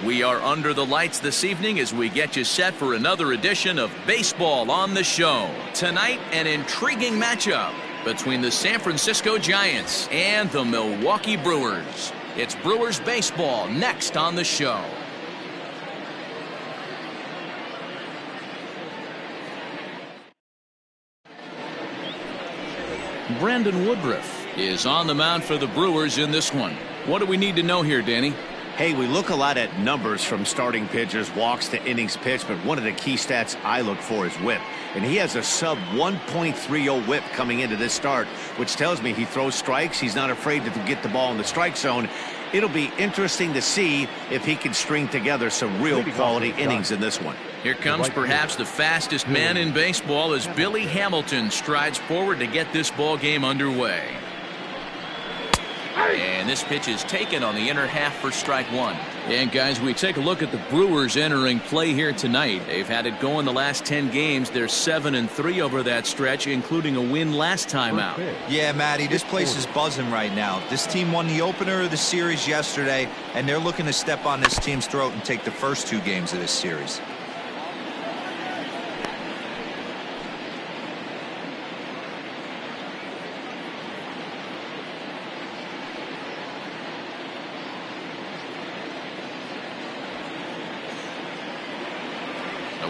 We are under the lights this evening as we get you set for another edition of Baseball on the Show. Tonight, an intriguing matchup between the San Francisco Giants and the Milwaukee Brewers. It's Brewers baseball next on the show. Brandon Woodruff is on the mound for the Brewers in this one. What do we need to know here, Danny? Hey, we look a lot at numbers from starting pitchers, walks to innings pitched, but one of the key stats I look for is whip. And he has a sub 1.30 whip coming into this start, which tells me he throws strikes. He's not afraid to get the ball in the strike zone. It'll be interesting to see if he can string together some real quality innings in this one. Here comes perhaps the fastest man in baseball as Billy Hamilton strides forward to get this ball game underway. And this pitch is taken on the inner half for strike one. And guys, we take a look at the Brewers entering play here tonight. They've had it going the last 10 games. They're 7-3 over that stretch, including a win last time out. Yeah, Matty, this place is buzzing right now. This team won the opener of the series yesterday, and they're looking to step on this team's throat and take the first 2 games of this series.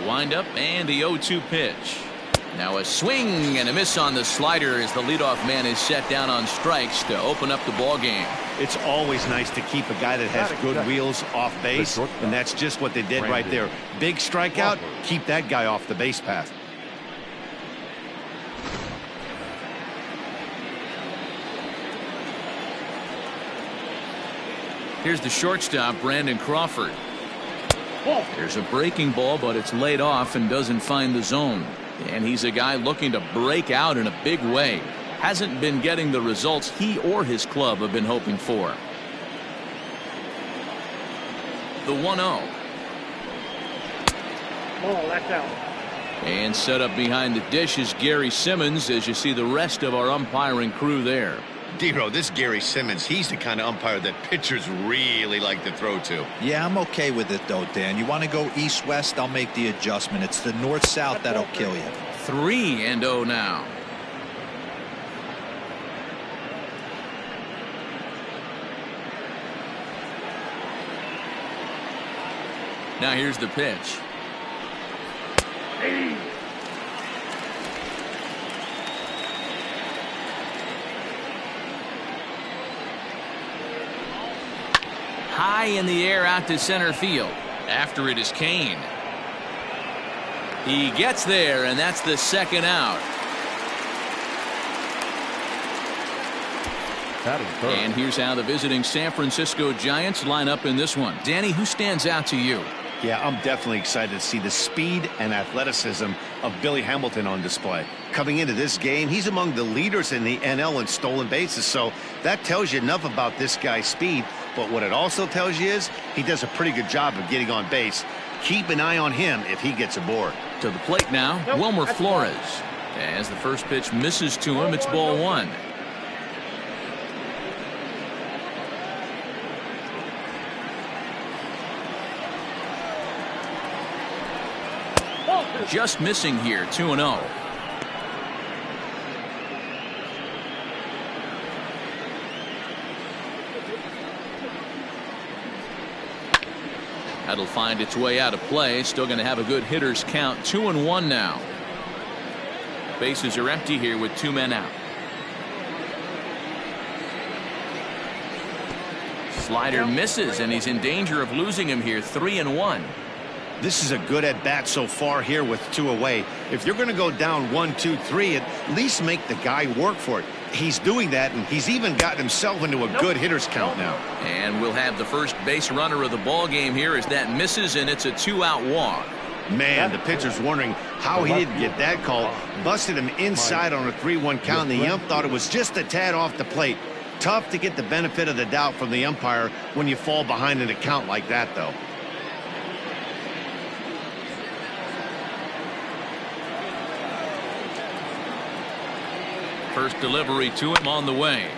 Windup and the 0-2 pitch. Now a swing and a miss on the slider as the leadoff man is set down on strikes to open up the ball game. It's always nice to keep a guy that has good wheels off base, and that's just what they did right there. Big strikeout, keep that guy off the base path. Here's the shortstop, Brandon Crawford. There's a breaking ball, but it's laid off and doesn't find the zone. And he's a guy looking to break out in a big way. Hasn't been getting the results he or his club have been hoping for. The 1-0. Oh, that's out. And set up behind the dish is Gary Simmons as you see the rest of our umpiring crew there. Dero, this Gary Simmons, he's the kind of umpire that pitchers really like to throw to. Yeah, I'm okay with it, though, Dan. You want to go east-west, I'll make the adjustment. It's the north-south that'll kill you. 3-0 now. Now here's the pitch. High in the air out to center field. After it is Kane. He gets there, and that's the second out. And here's how the visiting San Francisco Giants line up in this one. Danny, who stands out to you? Yeah, I'm definitely excited to see the speed and athleticism of Billy Hamilton on display. Coming into this game, he's among the leaders in the NL in stolen bases, so that tells you enough about this guy's speed. But what it also tells you is he does a pretty good job of getting on base. Keep an eye on him if he gets aboard. To the plate now, Wilmer Flores. As the first pitch misses to him, it's ball 1. Just missing here, 2-0. That'll find its way out of play. Still going to have a good hitter's count. 2-1 now. Bases are empty here with 2 men out. Slider misses, and he's in danger of losing him here. 3-1. This is a good at-bat so far here with 2 away. If you're going to go down 1, 2, 3, at least make the guy work for it. He's doing that, and he's even gotten himself into a good hitter's count now. And we'll have the first base runner of the ball game here as that misses, and it's a 2-out walk. Man, the pitcher's wondering how he didn't get that call. Busted him inside on a 3-1 count, and the ump thought it was just a tad off the plate. Tough to get the benefit of the doubt from the umpire when you fall behind in a count like that, though. First delivery to him on the way.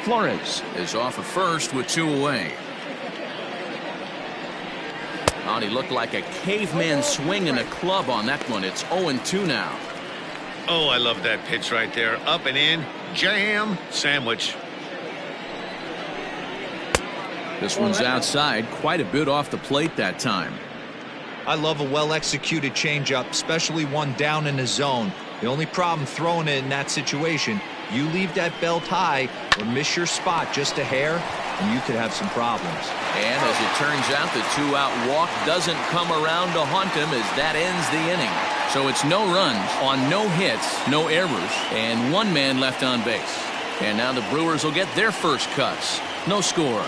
Flores is off at first with 2 away. Oh, and he looked like a caveman swinging a club on that one. It's 0-2 now. Oh, I love that pitch right there. Up and in. Jam. Sandwich. This one's outside, quite a bit off the plate that time. I love a well-executed changeup, especially one down in the zone. The only problem throwing it in that situation, you leave that belt high or miss your spot just a hair, and you could have some problems. And as it turns out, the 2-out walk doesn't come around to haunt him as that ends the inning. So it's no runs on no hits, no errors, and 1 man left on base. And now the Brewers will get their first cuts. No score.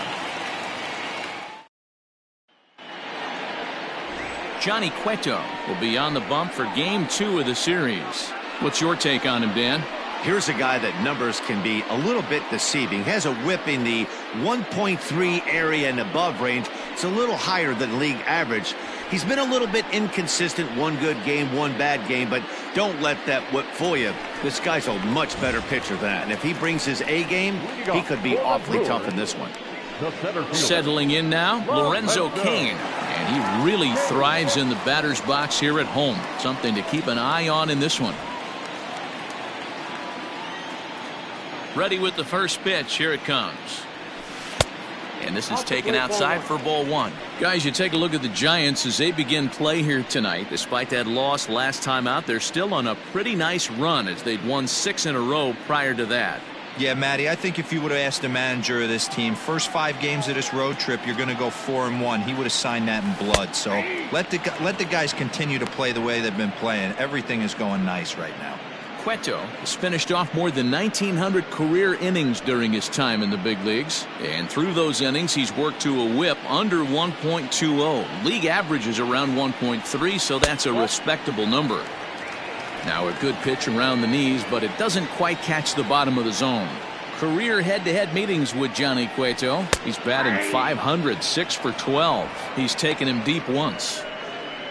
Johnny Cueto will be on the bump for Game 2 of the series. What's your take on him, Dan? Here's a guy that numbers can be a little bit deceiving. Has a whip in the 1.3 area and above range. It's a little higher than league average. He's been a little bit inconsistent. 1 good game, 1 bad game, but don't let that whip fool you. This guy's a much better pitcher than that, and if he brings his A game, he could be awfully tough in this one. Settling in now, Lorenzo Cain. And he really thrives in the batter's box here at home. Something to keep an eye on in this one. Ready with the first pitch. Here it comes. And this is taken outside for ball 1. Guys, you take a look at the Giants as they begin play here tonight. Despite that loss last time out, they're still on a pretty nice run as they'd won 6 in a row prior to that. Yeah, Matty, I think if you would have asked the manager of this team, first 5 games of this road trip, you're going to go 4-1. He would have signed that in blood. So let the guys continue to play the way they've been playing. Everything is going nice right now. Cueto has finished off more than 1,900 career innings during his time in the big leagues. And through those innings, he's worked to a whip under 1.20. League average is around 1.3, so that's a respectable number. Now a good pitch around the knees, but it doesn't quite catch the bottom of the zone. Career head-to-head meetings with Johnny Cueto. He's batted .500, 6 for 12. He's taken him deep once.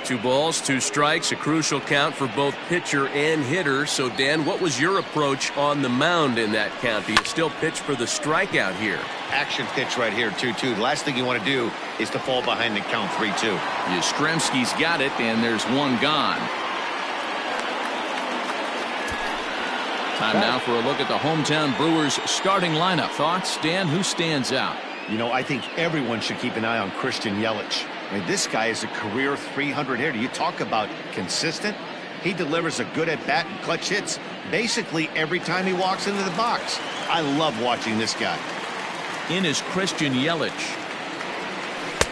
2 balls, 2 strikes, a crucial count for both pitcher and hitter. So, Dan, what was your approach on the mound in that count? Do you still pitch for the strikeout here? Action pitch right here, 2-2. The last thing you want to do is to fall behind the count 3-2. Yastrzemski's got it, and there's 1 gone. Time now for a look at the hometown Brewers starting lineup. Thoughts, Dan? Who stands out? You know, I think everyone should keep an eye on Christian Yelich. I mean, this guy is a career 300 hitter. You talk about consistent. He delivers a good at-bat and clutch hits basically every time he walks into the box. I love watching this guy. In is Christian Yelich.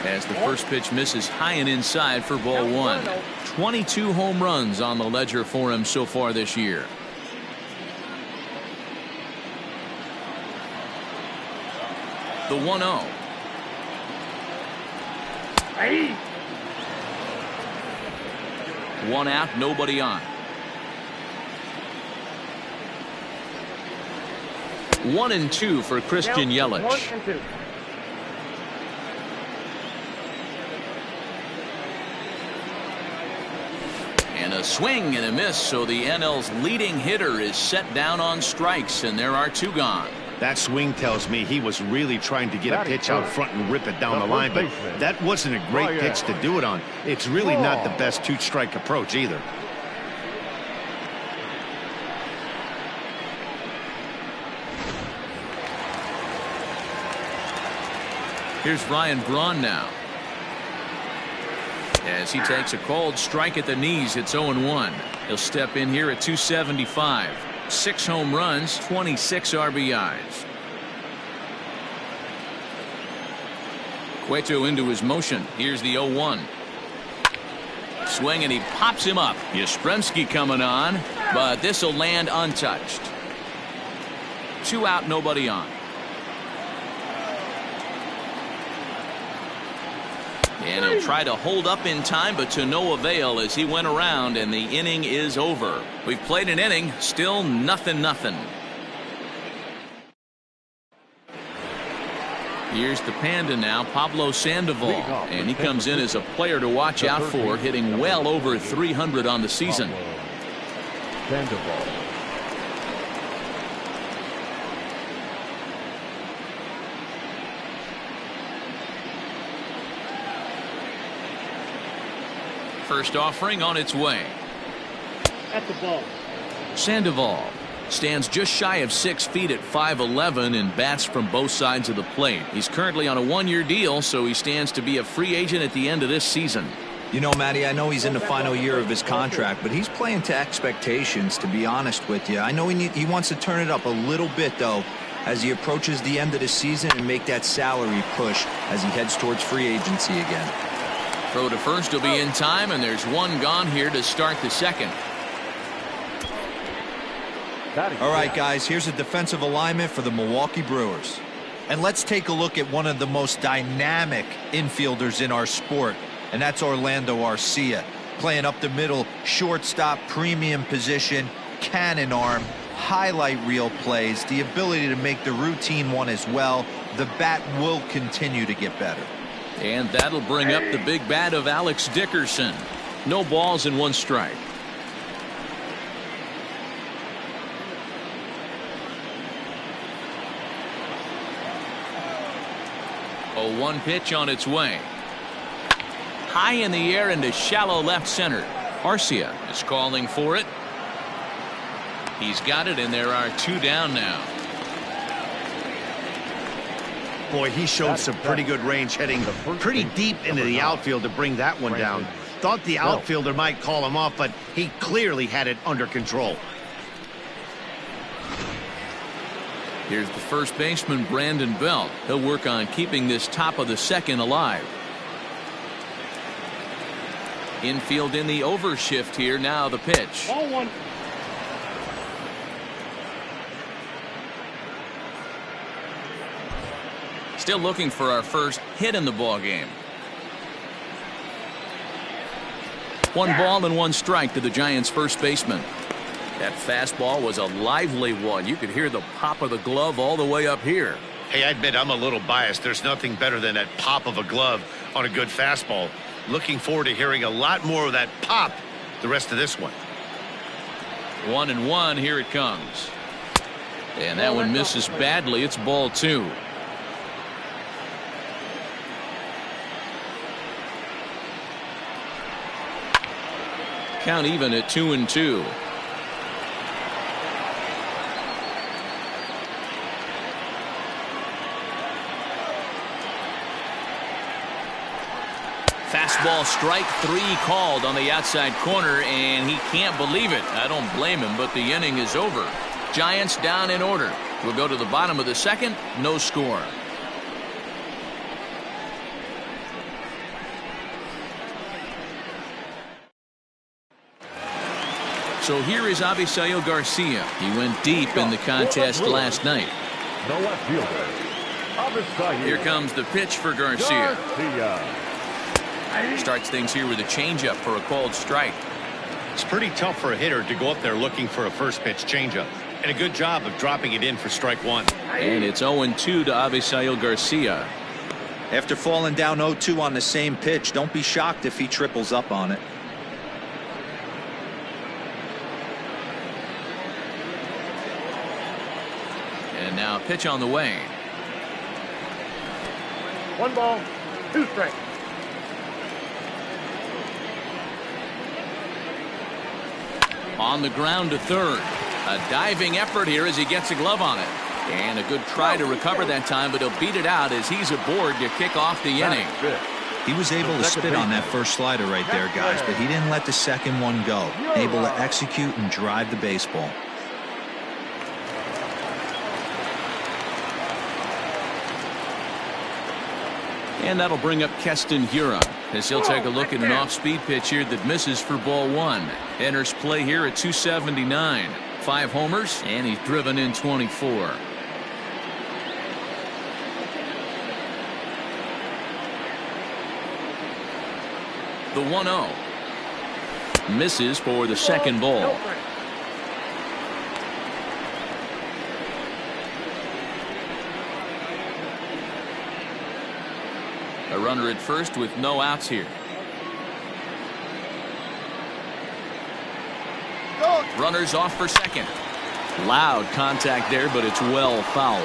As the first pitch misses high and inside for ball 1. 22 home runs on the ledger for him so far this year. The 1-0. Hey. 1 out, nobody on. 1-2 for Christian Yelich. 1-2. And a swing and a miss, so the NL's leading hitter is set down on strikes, and there are 2 gone. That swing tells me he was really trying to get a pitch out front and rip it down the line, but that wasn't a great pitch to do it on. It's really not the best 2-strike approach either. Here's Ryan Braun now. As he takes a cold strike at the knees, it's 0-1. He'll step in here at 275. 6 home runs, 26 RBIs. Cueto into his motion. Here's the 0-1. Swing, and he pops him up. Yastrzemski coming on, but this will land untouched. 2 out, nobody on. And he'll try to hold up in time, but to no avail as he went around, and the inning is over. We've played an inning, still 0-0. Here's the Panda now, Pablo Sandoval, and he comes in as a player to watch out for, hitting well over 300 on the season. First offering on its way. At the ball. Sandoval stands just shy of 6 feet at 5'11" and bats from both sides of the plate. He's currently on a one-year deal, so he stands to be a free agent at the end of this season. You know, Matty, I know he's in the final year of his contract, but he's playing to expectations, to be honest with you. I know he wants to turn it up a little bit, though, as he approaches the end of the season and make that salary push as he heads towards free agency again. Throw to first will be in time, and there's one gone here to start the second. All right, guys, here's a defensive alignment for the Milwaukee Brewers. And let's take a look at one of the most dynamic infielders in our sport, and that's Orlando Arcia. Playing up the middle, shortstop, premium position, cannon arm, highlight reel plays, the ability to make the routine one as well. The bat will continue to get better. And that'll bring up the big bat of Alex Dickerson. No balls and one strike. 0-1 pitch on its way. High in the air into shallow left center. Arcia is calling for it. He's got it, and there are 2 down now. Boy, he showed some pretty good range heading pretty deep into the outfield to bring that one down. Thought the outfielder might call him off, but he clearly had it under control. Here's the first baseman, Brandon Belt. He'll work on keeping this top of the second alive. Infield in the overshift here. Now the pitch. Ball 1. Still looking for our first hit in the ball game. 1 ball and 1 strike to the Giants' first baseman. That fastball was a lively one. You could hear the pop of the glove all the way up here. Hey, I admit I'm a little biased. There's nothing better than that pop of a glove on a good fastball. Looking forward to hearing a lot more of that pop the rest of this one. 1-1. Here it comes. And that one misses badly. It's ball 2. Count even at 2-2. Fastball strike 3 called on the outside corner, and he can't believe it. I don't blame him, but the inning is over. Giants down in order. We'll go to the bottom of the second. No score. So here is Avisail Garcia. He went deep in the contest last night. The left fielder, Avisail. Here comes the pitch for Garcia. Starts things here with a changeup for a called strike. It's pretty tough for a hitter to go up there looking for a first pitch changeup. And a good job of dropping it in for strike 1. And it's 0-2 to Avisail Garcia. After falling down 0-2 on the same pitch, don't be shocked if he triples up on it. And now pitch on the way. 1 ball, 2 strikes. On the ground to third. A diving effort here as he gets a glove on it. And a good try to recover that time, but he'll beat it out as he's aboard to kick off the inning. He was able to spit on that first slider right there, guys, but he didn't let the second one go. Able to execute and drive the baseball. And that'll bring up Keston Hiura as he'll take a look at an off-speed pitch here that misses for ball 1. Enters play here at 279. 5 homers, and he's driven in 24. The 1-0. Misses for the second ball. A runner at first with no outs here. Runners off for second. Loud contact there, but it's well fouled.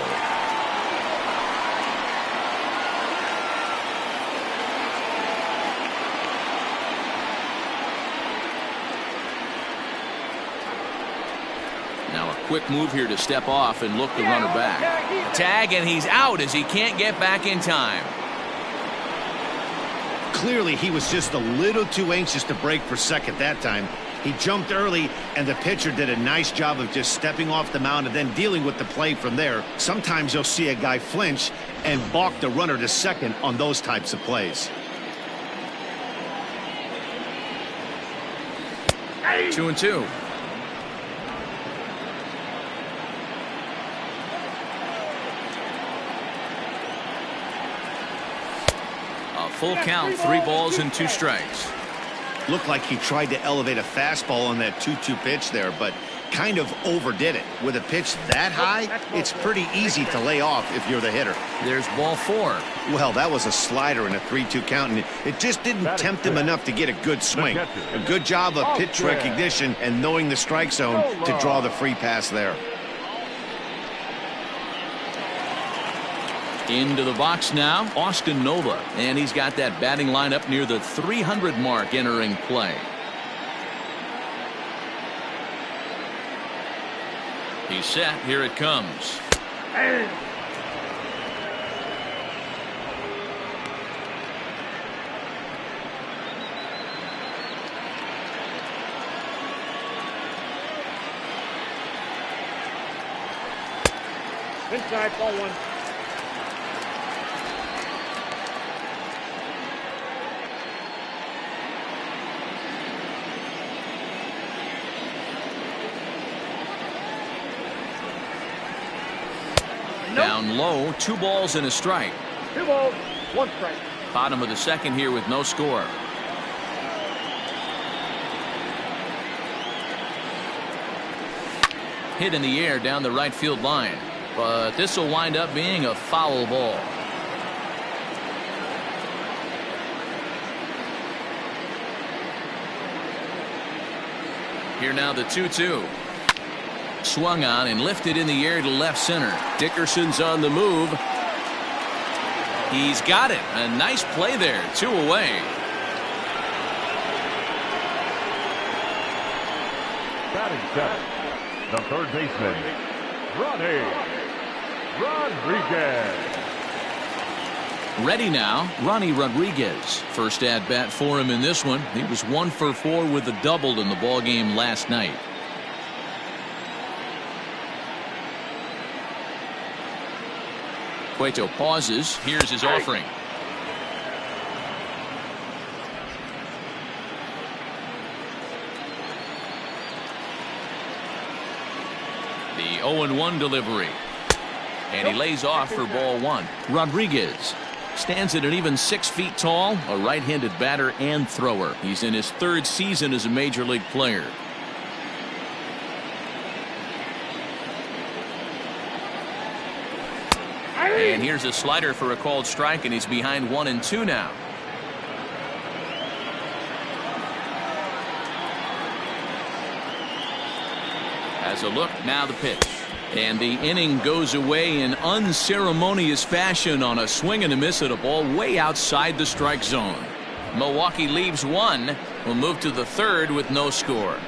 quick move here to step off and look the runner back. A tag, and he's out as he can't get back in time. Clearly, he was just a little too anxious to break for second that time. He jumped early, and the pitcher did a nice job of just stepping off the mound and then dealing with the play from there. Sometimes you'll see a guy flinch and balk the runner to second on those types of plays. 2-2. A full count, 3 balls and 2 strikes. Looked like he tried to elevate a fastball on that 2-2 pitch there, but kind of overdid it. With a pitch that high, it's pretty easy to lay off if you're the hitter. There's ball 4. Well, that was a slider in a 3-2 count, and it just didn't tempt him enough to get a good swing. A good job of pitch recognition and knowing the strike zone to draw the free pass there. Into the box now, Austin Nova, and he's got that batting line up near the 300 mark entering play. He's set. Here it comes. Inside, ball 1. Down low, 2 balls and a strike. 2 balls, 1 strike. Bottom of the second here with no score. Hit in the air down the right field line, but this will wind up being a foul ball. Here now the 2-2. Swung on and lifted in the air to left center. Dickerson's on the move. He's got it. A nice play there. 2 away. Batting seventh, the third baseman, Ronnie Rodriguez. Ready now, Ronnie Rodriguez. First at bat for him in this one. He was 1 for 4 with a double in the ball game last night. Cueto pauses. Here's his offering. The 0-1 delivery. And he lays off for ball 1. Rodriguez stands at an even 6 feet tall, a right-handed batter and thrower. He's in his 3rd season as a major league player. And here's a slider for a called strike, and he's behind 1-2 now. Has a look, now the pitch. And the inning goes away in unceremonious fashion on a swing and a miss at a ball way outside the strike zone. Milwaukee leaves 1. Will move to the 3rd with no score.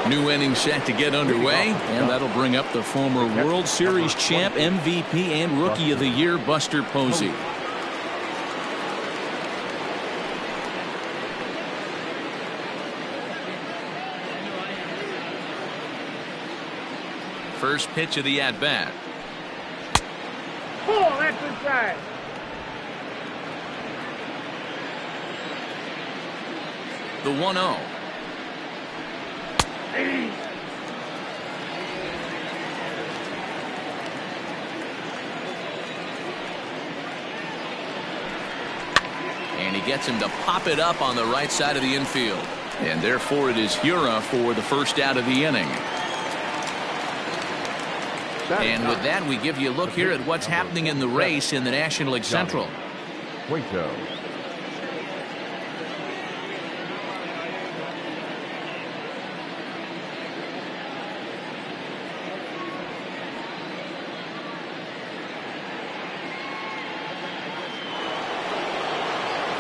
New inning set to get underway, and that'll bring up the former World Series champ, MVP, and Rookie of the Year, Buster Posey. First pitch of the at-bat. Ball, that's inside. The 1-0. And he gets him to pop it up on the right side of the infield. And therefore it is Hura for the first out of the inning. And with that, we give you a look here at what's happening in the race in the National League Central. Cueto.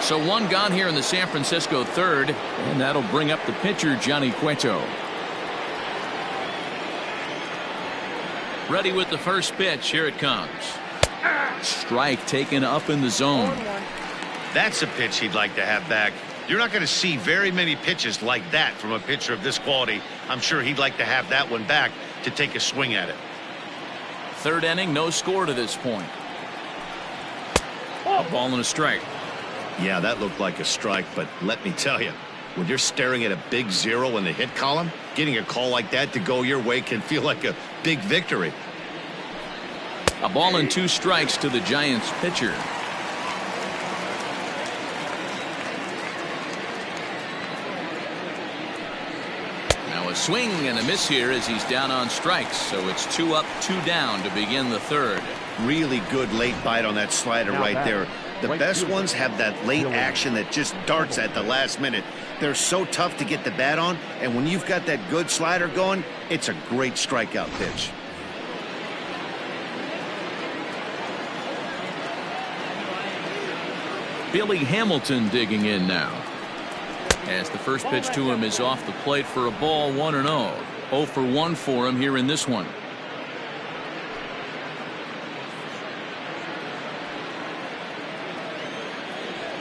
So one gone here in the San Francisco third, and that'll bring up the pitcher, Johnny Cueto. Ready with the first pitch. Here it comes. Strike taken up in the zone. That's a pitch he'd like to have back. You're not going to see very many pitches like that from a pitcher of this quality. I'm sure he'd like to have that one back to take a swing at it. Third inning, no score to this point. A ball and a strike. Yeah, that looked like a strike, but let me tell you, when you're staring at a big 0 in the hit column, getting a call like that to go your way can feel like a big victory. A ball and 2 strikes to the Giants pitcher. Now a swing and a miss here as he's down on strikes, so it's 2 up, 2 down to begin the third. Really good late bite on that slider right there. The best ones have that late action that just darts at the last minute. They're so tough to get the bat on, and when you've got that good slider going, it's a great strikeout pitch. Billy Hamilton digging in now. As the first pitch to him is off the plate for a ball, 1-0. 0 for 1 for him here in this one.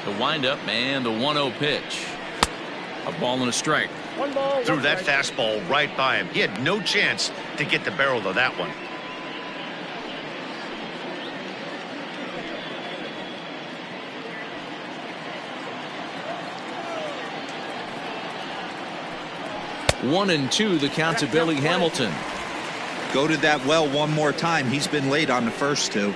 The windup and the 1-0 pitch. A ball and a strike. Threw that fastball right by him. He had no chance to get the barrel of that one. One and 2 the count to Billy Hamilton. Go to that well one more time. He's been late on the first 2.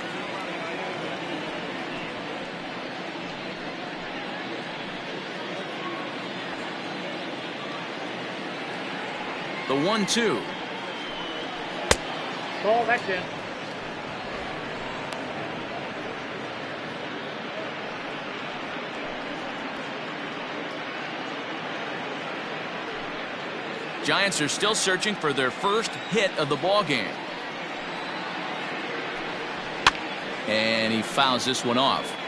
The 1-2. Ball, that's in. Giants are still searching for their first hit of the ball game. And he fouls this one off.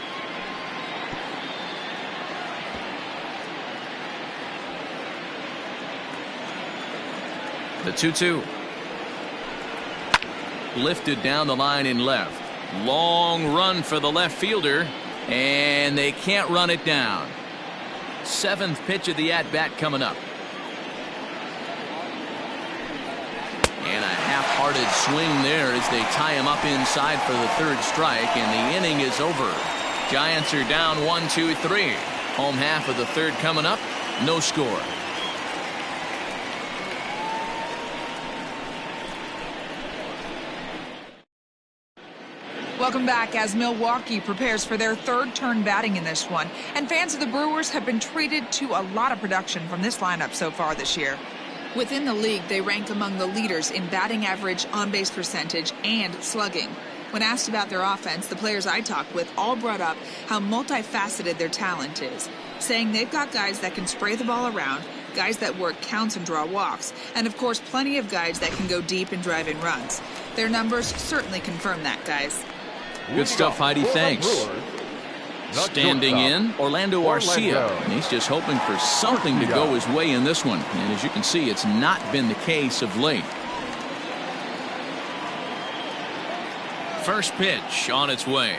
The 2-2. Lifted down the line in left. Long run for the left fielder, and they can't run it down. 7th pitch of the at-bat coming up. And a half-hearted swing there as they tie him up inside for the 3rd strike, and the inning is over. Giants are down 1-2-3. Home half of the 3rd coming up. No score. Welcome back as Milwaukee prepares for their 3rd turn batting in this one. And fans of the Brewers have been treated to a lot of production from this lineup so far this year. Within the league, they rank among the leaders in batting average, on-base percentage, and slugging. When asked about their offense, the players I talked with all brought up how multifaceted their talent is, saying they've got guys that can spray the ball around, guys that work counts and draw walks, and of course plenty of guys that can go deep and drive in runs. Their numbers certainly confirm that, guys. Good stuff, Heidi. Thanks. Standing in, Orlando Arcia, and he's just hoping for something to go his way in this one. And as you can see, it's not been the case of late. First pitch on its way.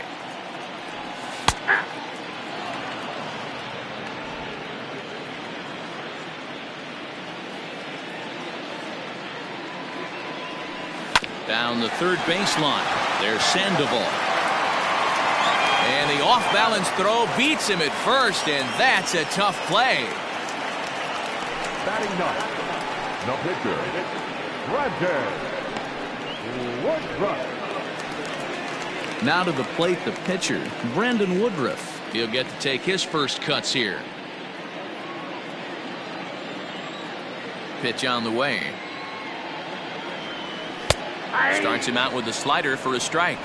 Down the 3rd baseline. There's Sandoval. And the off-balance throw beats him at first, and that's a tough play. Batting 9th, the pitcher, Brandon Woodruff. Now to the plate, the pitcher, Brandon Woodruff. He'll get to take his first cuts here. Pitch on the way. Starts him out with a slider for a strike.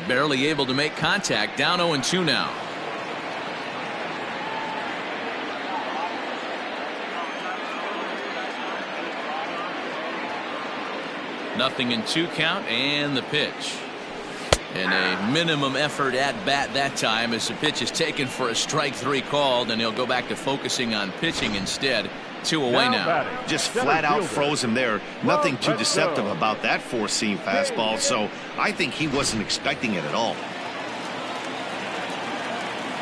Barely able to make contact. Down 0-2 now. Nothing in 2 count and the pitch. And a minimum effort at bat that time as the pitch is taken for a strike 3 called, and he'll go back to focusing on pitching instead. 2 away now. Just flat out froze him there. Nothing too deceptive about that 4-seam fastball, so I think he wasn't expecting it at all.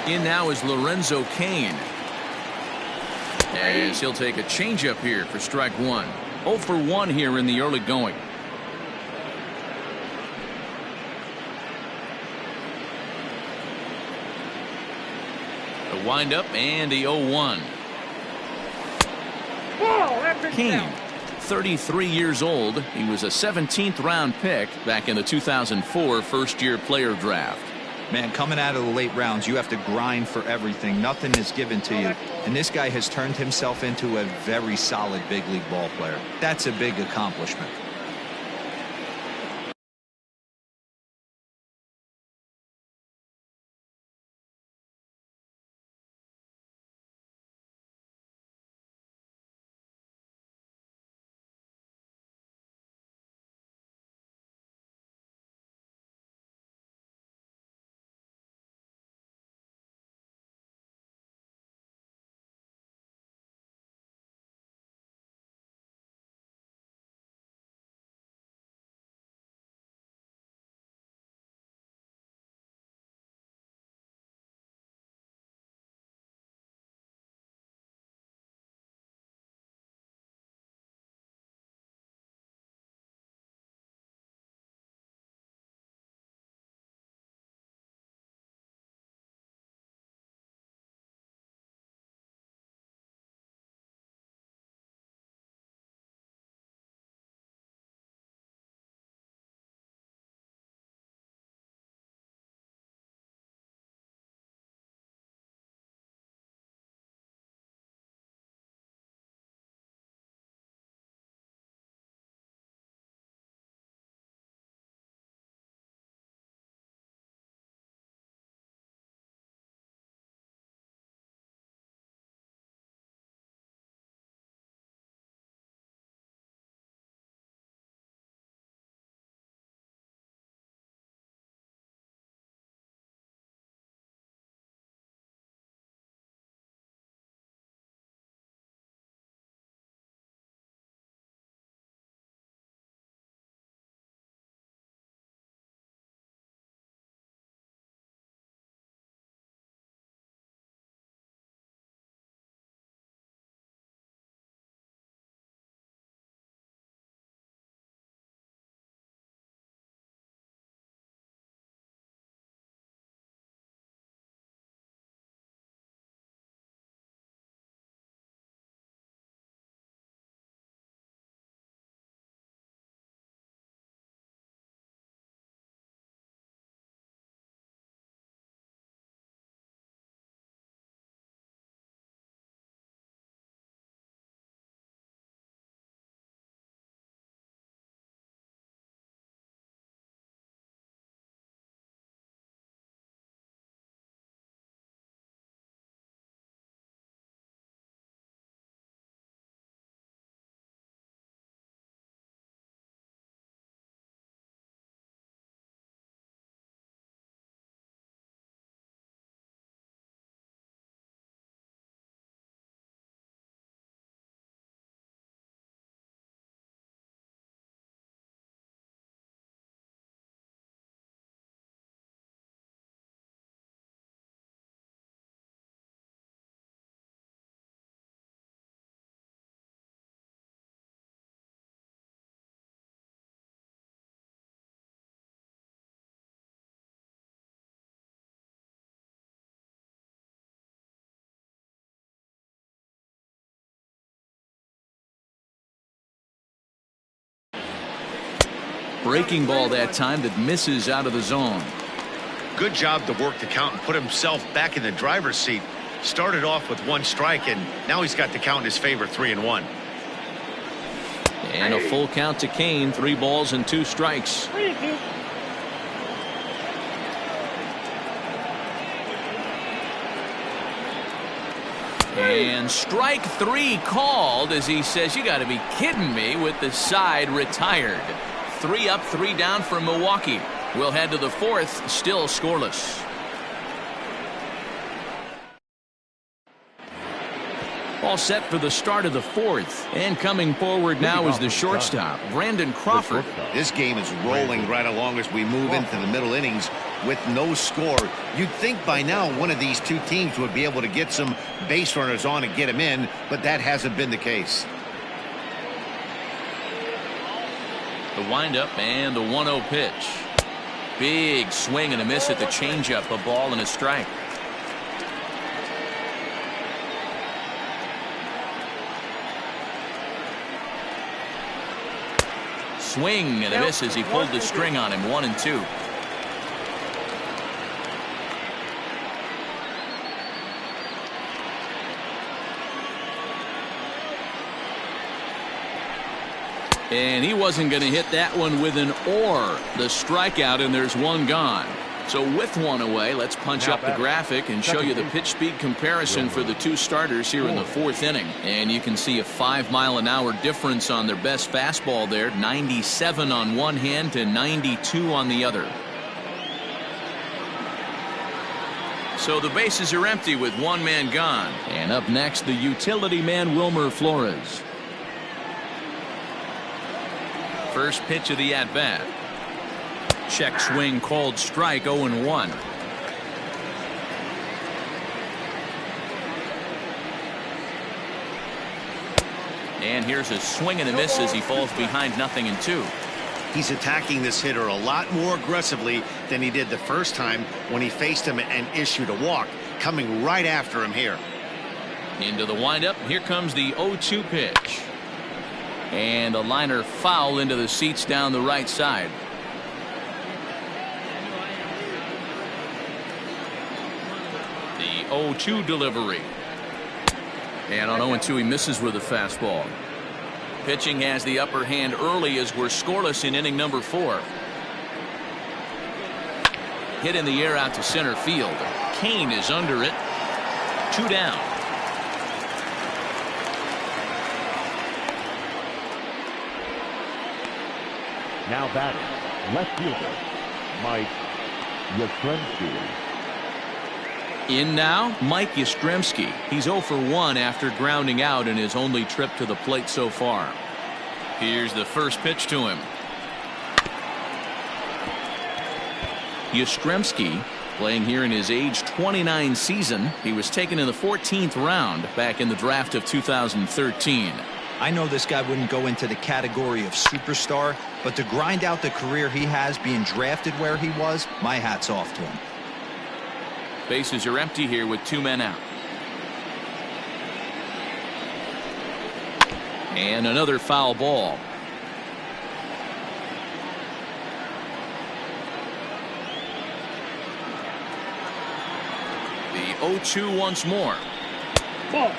In now is Lorenzo Cain. As he'll take a changeup here for strike 1. 0 for 1 here in the early going. The windup and the 0-1. Cain, 33 years old. He was a 17th round pick back in the 2004 first-year player draft. Man, coming out of the late rounds, you have to grind for everything. Nothing is given to you. And this guy has turned himself into a very solid big league ball player. That's a big accomplishment. Breaking ball that time that misses out of the zone. Good job to work the count and put himself back in the driver's seat. Started off with 1 strike, and now he's got the count in his favor, 3-1. And a full count to Cain. 3 balls and 2 strikes. And strike 3 called as he says, you got to be kidding me, with the side retired. 3 up, 3 down for Milwaukee. We'll head to the 4th, still scoreless. All set for the start of the 4th. And coming forward now is the shortstop, Brandon Crawford. This game is rolling right along as we move into the middle innings with no score. You'd think by now one of these two teams would be able to get some base runners on and get them in, but that hasn't been the case. The windup and the 1-0 pitch. Big swing and a miss at the changeup, a ball and a strike. Swing and a miss as he pulled the string on him. 1-2. And he wasn't going to hit that one with an or. The strikeout, and there's one gone. So with one away, let's punch up the graphic and show you the pitch speed comparison for the two starters here in the 4th inning. And you can see a 5-mile-an-hour difference on their best fastball there. 97 on one hand to 92 on the other. So the bases are empty with one man gone. And up next, the utility man, Wilmer Flores. First pitch of the at-bat. Check swing called strike. 0-1. And here's a swing and a miss as he falls behind 0-2. He's attacking this hitter a lot more aggressively than he did the first time when he faced him and issued a walk. Coming right after him here. Into the windup. Here comes the 0-2 pitch. And a liner foul into the seats down the right side. The 0-2 delivery. And on 0-2 he misses with a fastball. Pitching has the upper hand early as we're scoreless in inning number 4. Hit in the air out to center field. Kane is under it. 2 down. Now batting, left fielder, Mike Yastrzemski. In now, Mike Yastrzemski. He's 0 for 1 after grounding out in his only trip to the plate so far. Here's the first pitch to him. Yastrzemski playing here in his age 29 season. He was taken in the 14th round back in the draft of 2013. I know this guy wouldn't go into the category of superstar, but to grind out the career he has being drafted where he was, my hat's off to him. Bases are empty here with 2 men out. And another foul ball. The 0-2 once more. Ball.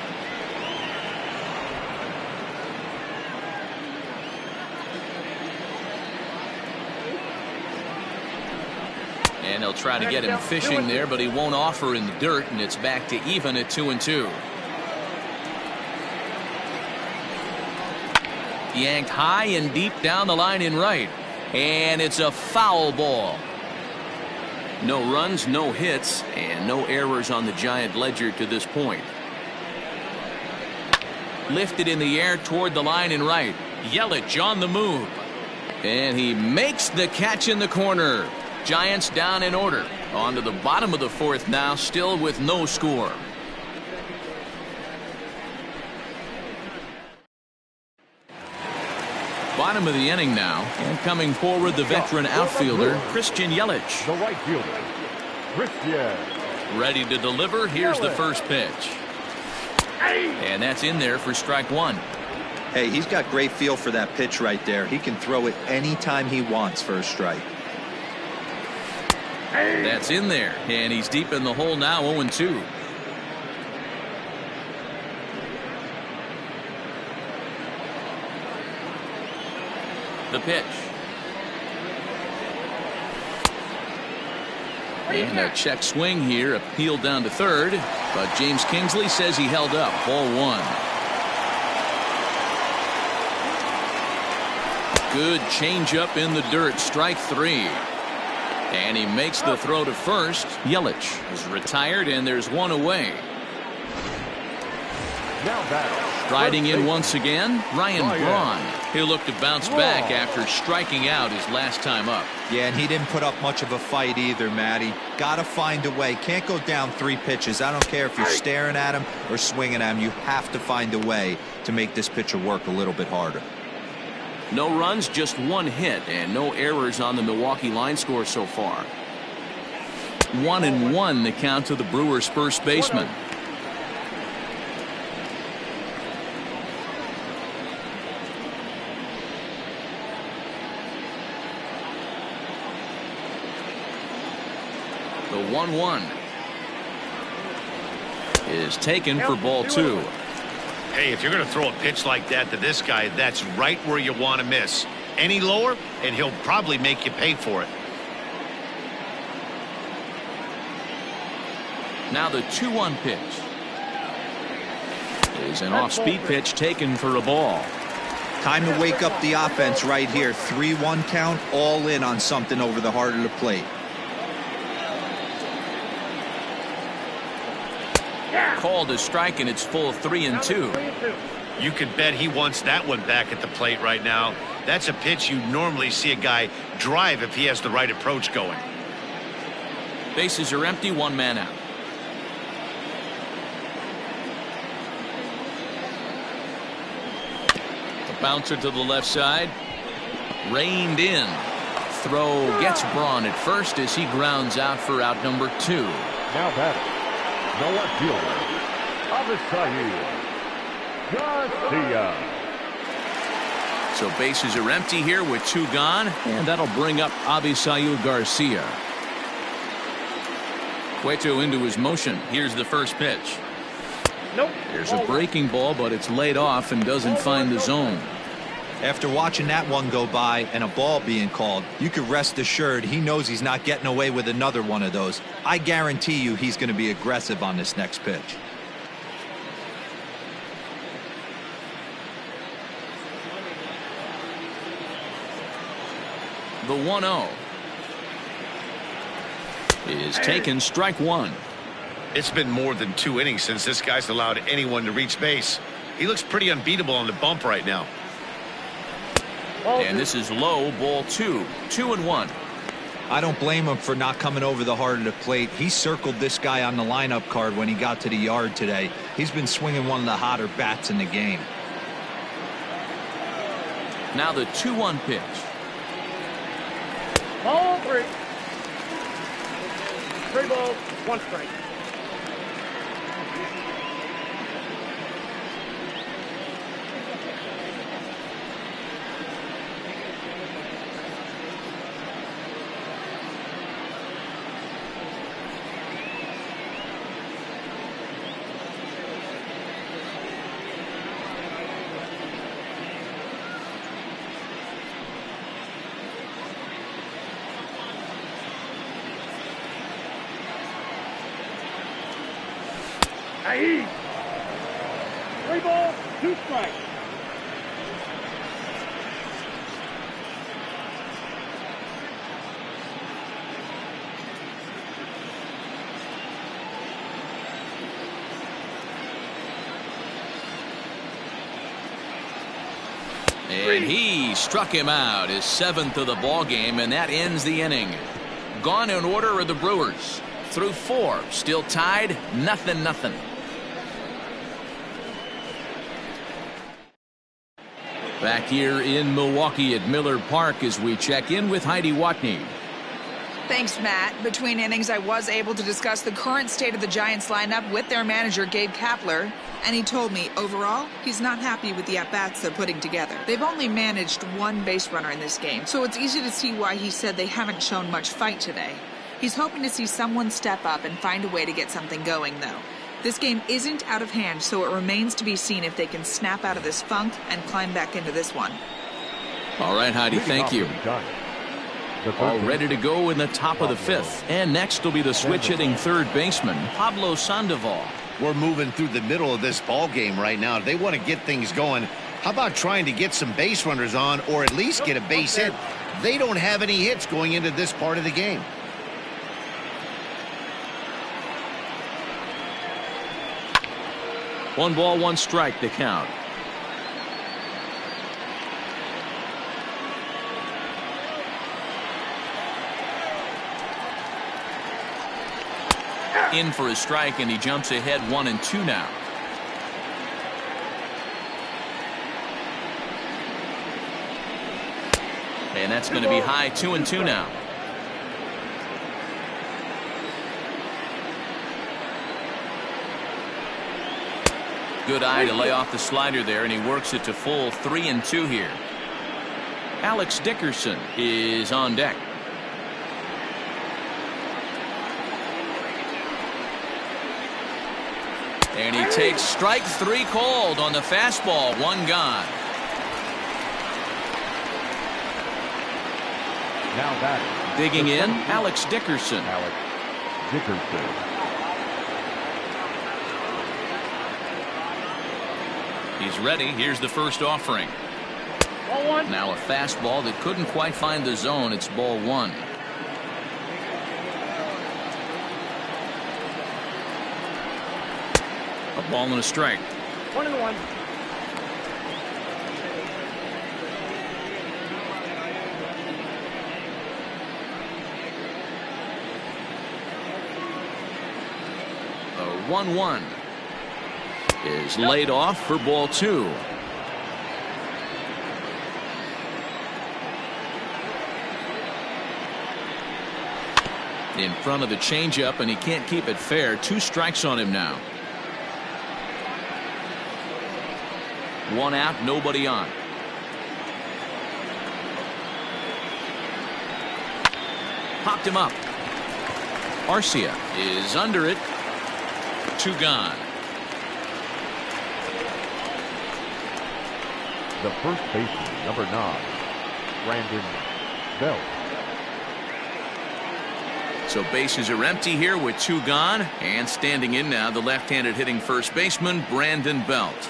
And they'll try to get him fishing there, but he won't offer in the dirt, and it's back to even at 2-2. Yanked high and deep down the line in right. And it's a foul ball. No runs, no hits, and no errors on the Giant ledger to this point. Lifted in the air toward the line in right. Yelich on the move. And he makes the catch in the corner. Giants down in order. On to the bottom of the 4th now, still with no score. Bottom of the inning now, and coming forward the veteran outfielder Christian Yelich. The right fielder, Christian. Ready to deliver. Here's the first pitch. And that's in there for strike 1. Hey, he's got great feel for that pitch right there. He can throw it anytime he wants for a strike. That's in there, and he's deep in the hole now. 0-2. The pitch. And a check swing here, appealed down to third, but James Kingsley says he held up. Ball 1. Good changeup in the dirt. Strike 3. And he makes the throw to first. Yelich is retired, and there's one away. Now batting. Striding in once again, Ryan Braun. He'll look to bounce back after striking out his last time up. Yeah, and he didn't put up much of a fight either, Matty. Got to find a way. Can't go down 3 pitches. I don't care if you're staring at him or swinging at him. You have to find a way to make this pitcher work a little bit harder. No runs, just 1 hit, and no errors on the Milwaukee line score so far. 1-1 the count to the Brewers' first baseman. The 1-1 is taken for ball 2. Hey, if you're going to throw a pitch like that to this guy, that's right where you want to miss. Any lower, and he'll probably make you pay for it. Now the 2-1 pitch is an off-speed pitch taken for a ball. Time to wake up the offense right here. 3-1 count, all in on something over the heart of the plate. Called a strike, and it's full 3-2. You could bet he wants that one back at the plate right now. That's a pitch you normally see a guy drive if he has the right approach going. Bases are empty, 1 man out. The bouncer to the left side. Reined in. Throw gets Braun at first as he grounds out for out number 2. Now batting. The left fielder, Garcia. So bases are empty here with 2 gone, and that'll bring up Avisail Garcia. Cueto into his motion. Here's the first pitch. Nope. There's a breaking ball, but it's laid off and doesn't find the zone. After watching that one go by and a ball being called, you can rest assured he knows he's not getting away with another one of those. I guarantee you he's going to be aggressive on this next pitch. The 1-0 is taken, strike 1. It's been more than 2 innings since this guy's allowed anyone to reach base. He looks pretty unbeatable on the bump right now. And this is low, ball 2. 2-1. I don't blame him for not coming over the heart of the plate. He circled this guy on the lineup card when he got to the yard today. He's been swinging one of the hotter bats in the game. Now the 2-1 pitch. Ball 3. 3 balls, 1 strike. Aye. 3 balls, 2 strikes. And he struck him out, his 7th of the ball game, and that ends the inning. Gone in order are the Brewers. Through 4, still tied, 0-0. Back here in Milwaukee at Miller Park as we check in with Heidi Watney. Thanks, Matt. Between innings, I was able to discuss the current state of the Giants lineup with their manager, Gabe Kapler, and he told me, overall, he's not happy with the at-bats they're putting together. They've only managed 1 base runner in this game, so it's easy to see why he said they haven't shown much fight today. He's hoping to see someone step up and find a way to get something going, though. This game isn't out of hand, so it remains to be seen if they can snap out of this funk and climb back into this one. All right, Heidi, thank you. All ready to go in the top of the 5th. And next will be the switch-hitting third baseman, Pablo Sandoval. We're moving through the middle of this ball game right now. They want to get things going. How about trying to get some base runners on or at least get a base hit? They don't have any hits going into this part of the game. One ball, one strike to count. In for a strike, and he jumps ahead 1-2 now. And that's going to be high 2-2 now. Good eye to lay off the slider there, and he works it to full 3-2 here. Alex Dickerson is on deck. And he takes strike 3 called on the fastball. 1 gone. Now batting. Digging in, Alex Dickerson. Alex Dickerson. He's ready. Here's the first offering. Ball 1. Now a fastball that couldn't quite find the zone. It's ball 1. A ball and a strike. 1-1. A 1-1 is laid off for ball 2. In front of the changeup, and he can't keep it fair. 2 strikes on him now. 1 out, nobody on. Popped him up. Arcia is under it. 2 gone. The first baseman, number 9, Brandon Belt. So bases are empty here with 2 gone, and standing in now the left-handed hitting first baseman Brandon Belt.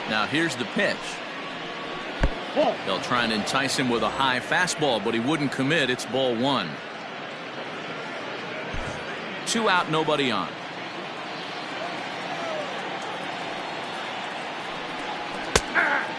Now here's the pitch. They'll try and entice him with a high fastball, but he wouldn't commit. It's ball 1. 2 out, nobody on.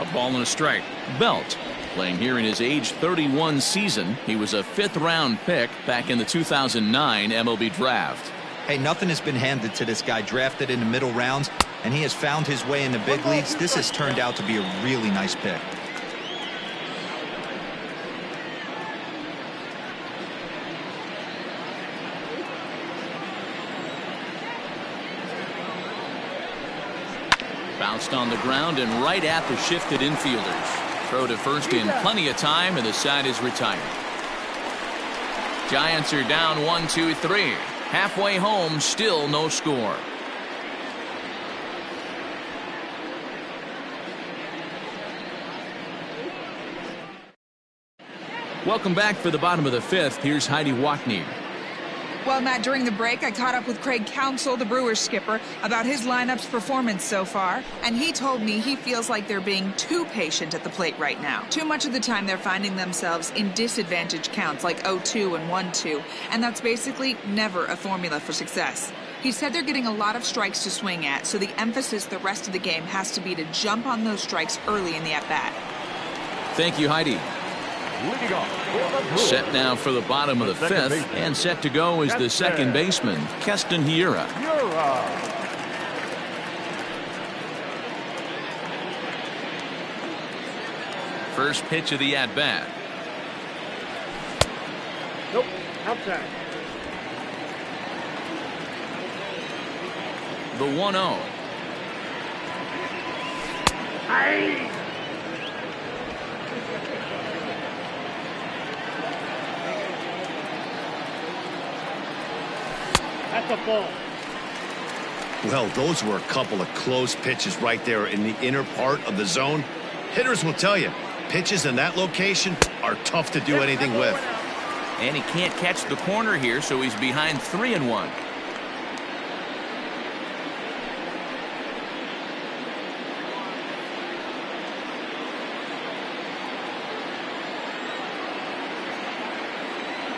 A ball and a strike. Belt playing here in his age 31 season. He was a 5th-round pick back in the 2009 MLB draft. Hey, nothing has been handed to this guy. Drafted in the middle rounds, and he has found his way in the big leagues. This has turned out to be a really nice pick. Bounced on the ground and right at the shifted infielders. Throw to first in plenty of time, and the side is retired. Giants are down 1-2-3. Halfway home, still no score. Welcome back for the bottom of the 5th. Here's Heidi Watney. Well, Matt, during the break, I caught up with Craig Counsell, the Brewers skipper, about his lineup's performance so far, and he told me he feels like they're being too patient at the plate right now. Too much of the time they're finding themselves in disadvantage counts like 0-2 and 1-2, and that's basically never a formula for success. He said they're getting a lot of strikes to swing at, so the emphasis the rest of the game has to be to jump on those strikes early in the at-bat. Thank you, Heidi. Set now for the bottom of the 5th, and set to go is the second baseman, Keston Hiura. First pitch of the at-bat. Nope, outside. The 1-0. Aye. That's a ball. Well, those were a couple of close pitches right there in the inner part of the zone. Hitters will tell you, pitches in that location are tough to do anything with. And he can't catch the corner here, so he's behind 3-1.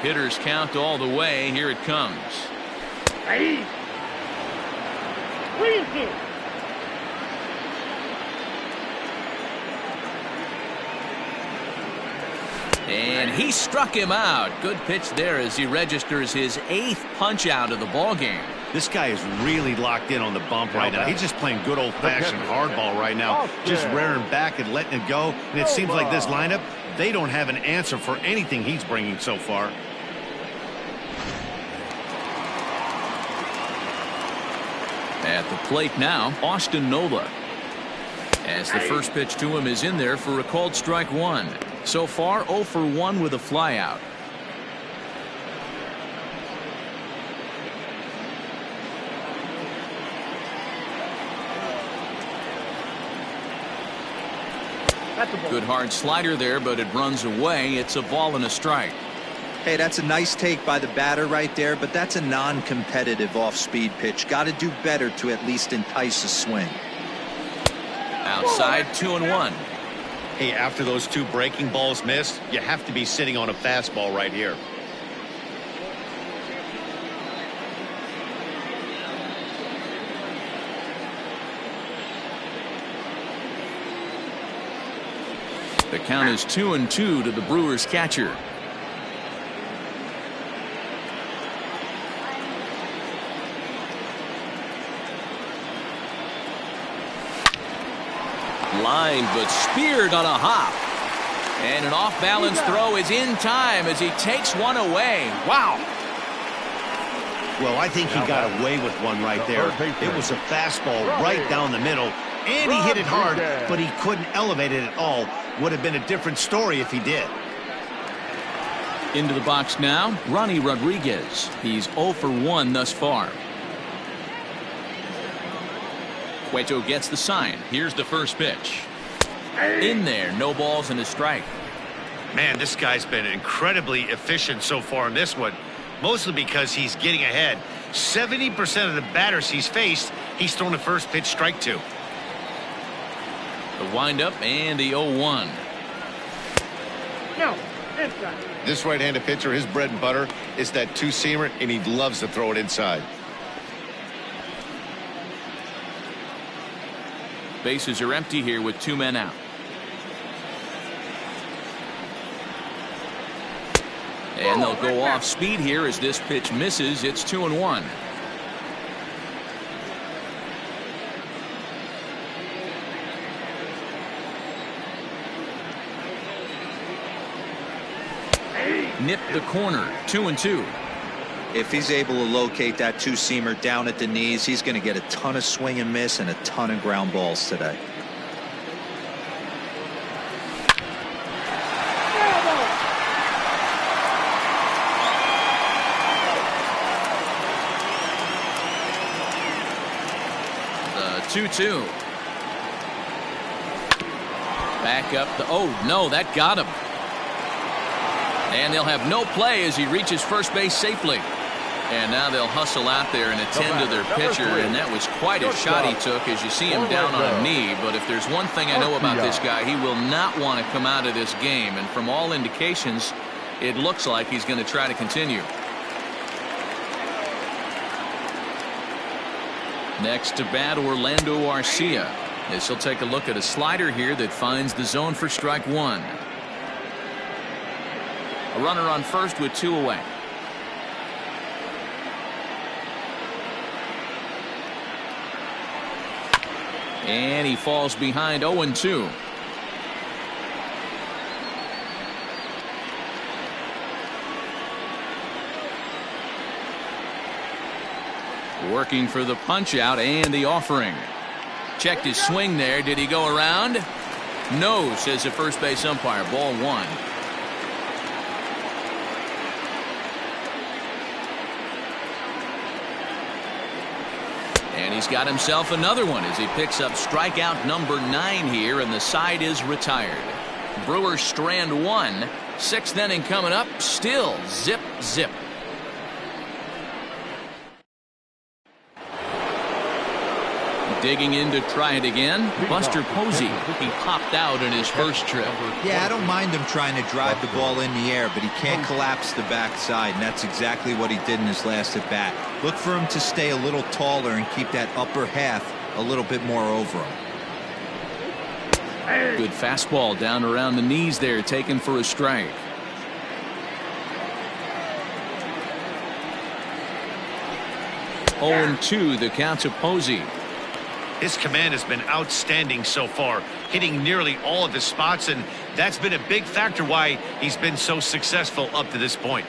Hitters count all the way. Here it comes. Ahí. 3-2. And he struck him out. Good pitch there as he registers his 8th punch out of the ball game. This guy is really locked in on the bump right now. He's just playing good old-fashioned hardball right now, just rearing back and letting it go. And it seems like this lineup, they don't have an answer for anything he's bringing so far. At the plate now, Austin Nola. As the first pitch to him is in there for a called strike one. So far, 0 for 1 with a flyout. Good hard slider there, but it runs away. It's a ball and a strike. Hey, that's a nice take by the batter right there, but that's a non-competitive off-speed pitch. Got to do better to at least entice a swing. Outside, 2-1. Hey, after those 2 breaking balls missed, you have to be sitting on a fastball right here. The count is 2-2 to the Brewers catcher. Line, but speared on a hop. And an off-balance throw is in time as he takes one away. Wow. Well, I think he got away with one right there. It was a fastball right down the middle, and he hit it hard, but he couldn't elevate it at all. Would have been a different story if he did. Into the box now, Ronnie Rodriguez. He's 0 for 1 thus far. Cueto gets the sign. Here's the first pitch. In there, no balls and a strike. Man, this guy's been incredibly efficient so far in this one, mostly because he's getting ahead. 70% of the batters he's faced, he's thrown the first pitch strike to. The windup and the 0-1. No, inside. This right-handed pitcher, his bread and butter is that two-seamer, and he loves to throw it inside. Bases are empty here with 2 men out. And they'll go off speed here as this pitch misses. It's 2-1. Nip the corner. 2-2. If he's able to locate that two-seamer down at the knees, he's going to get a ton of swing and miss and a ton of ground balls today. The 2-2. Back up the, oh no, that got him. And they'll have no play as he reaches first base safely. And now they'll hustle out there and attend to their pitcher, and that was quite a shot he took as you see him down on a knee. But if there's one thing I know about this guy, he will not want to come out of this game. And from all indications, it looks like he's going to try to continue. Next to bat, Orlando Arcia. As he'll take a look at a slider here that finds the zone for strike one. A runner on first with 2 away. And he falls behind 0-2. Working for the punch out and the offering. Checked his swing there. Did he go around? No, says the first base umpire. Ball 1. And he's got himself another one as he picks up strikeout number 9 here, and the side is retired. Brewers strand one. Sixth inning coming up. Still zip, zip. Digging in to try it again. Buster Posey. He popped out in his first trip. Yeah, I don't mind him trying to drive the ball in the air, but he can't collapse the backside, and that's exactly what he did in his last at bat. Look for him to stay a little taller and keep that upper half a little bit more over him. Good fastball down around the knees there, taken for a strike. Oh, 2 the count to Posey. His command has been outstanding so far, hitting nearly all of his spots, and that's been a big factor why he's been so successful up to this point.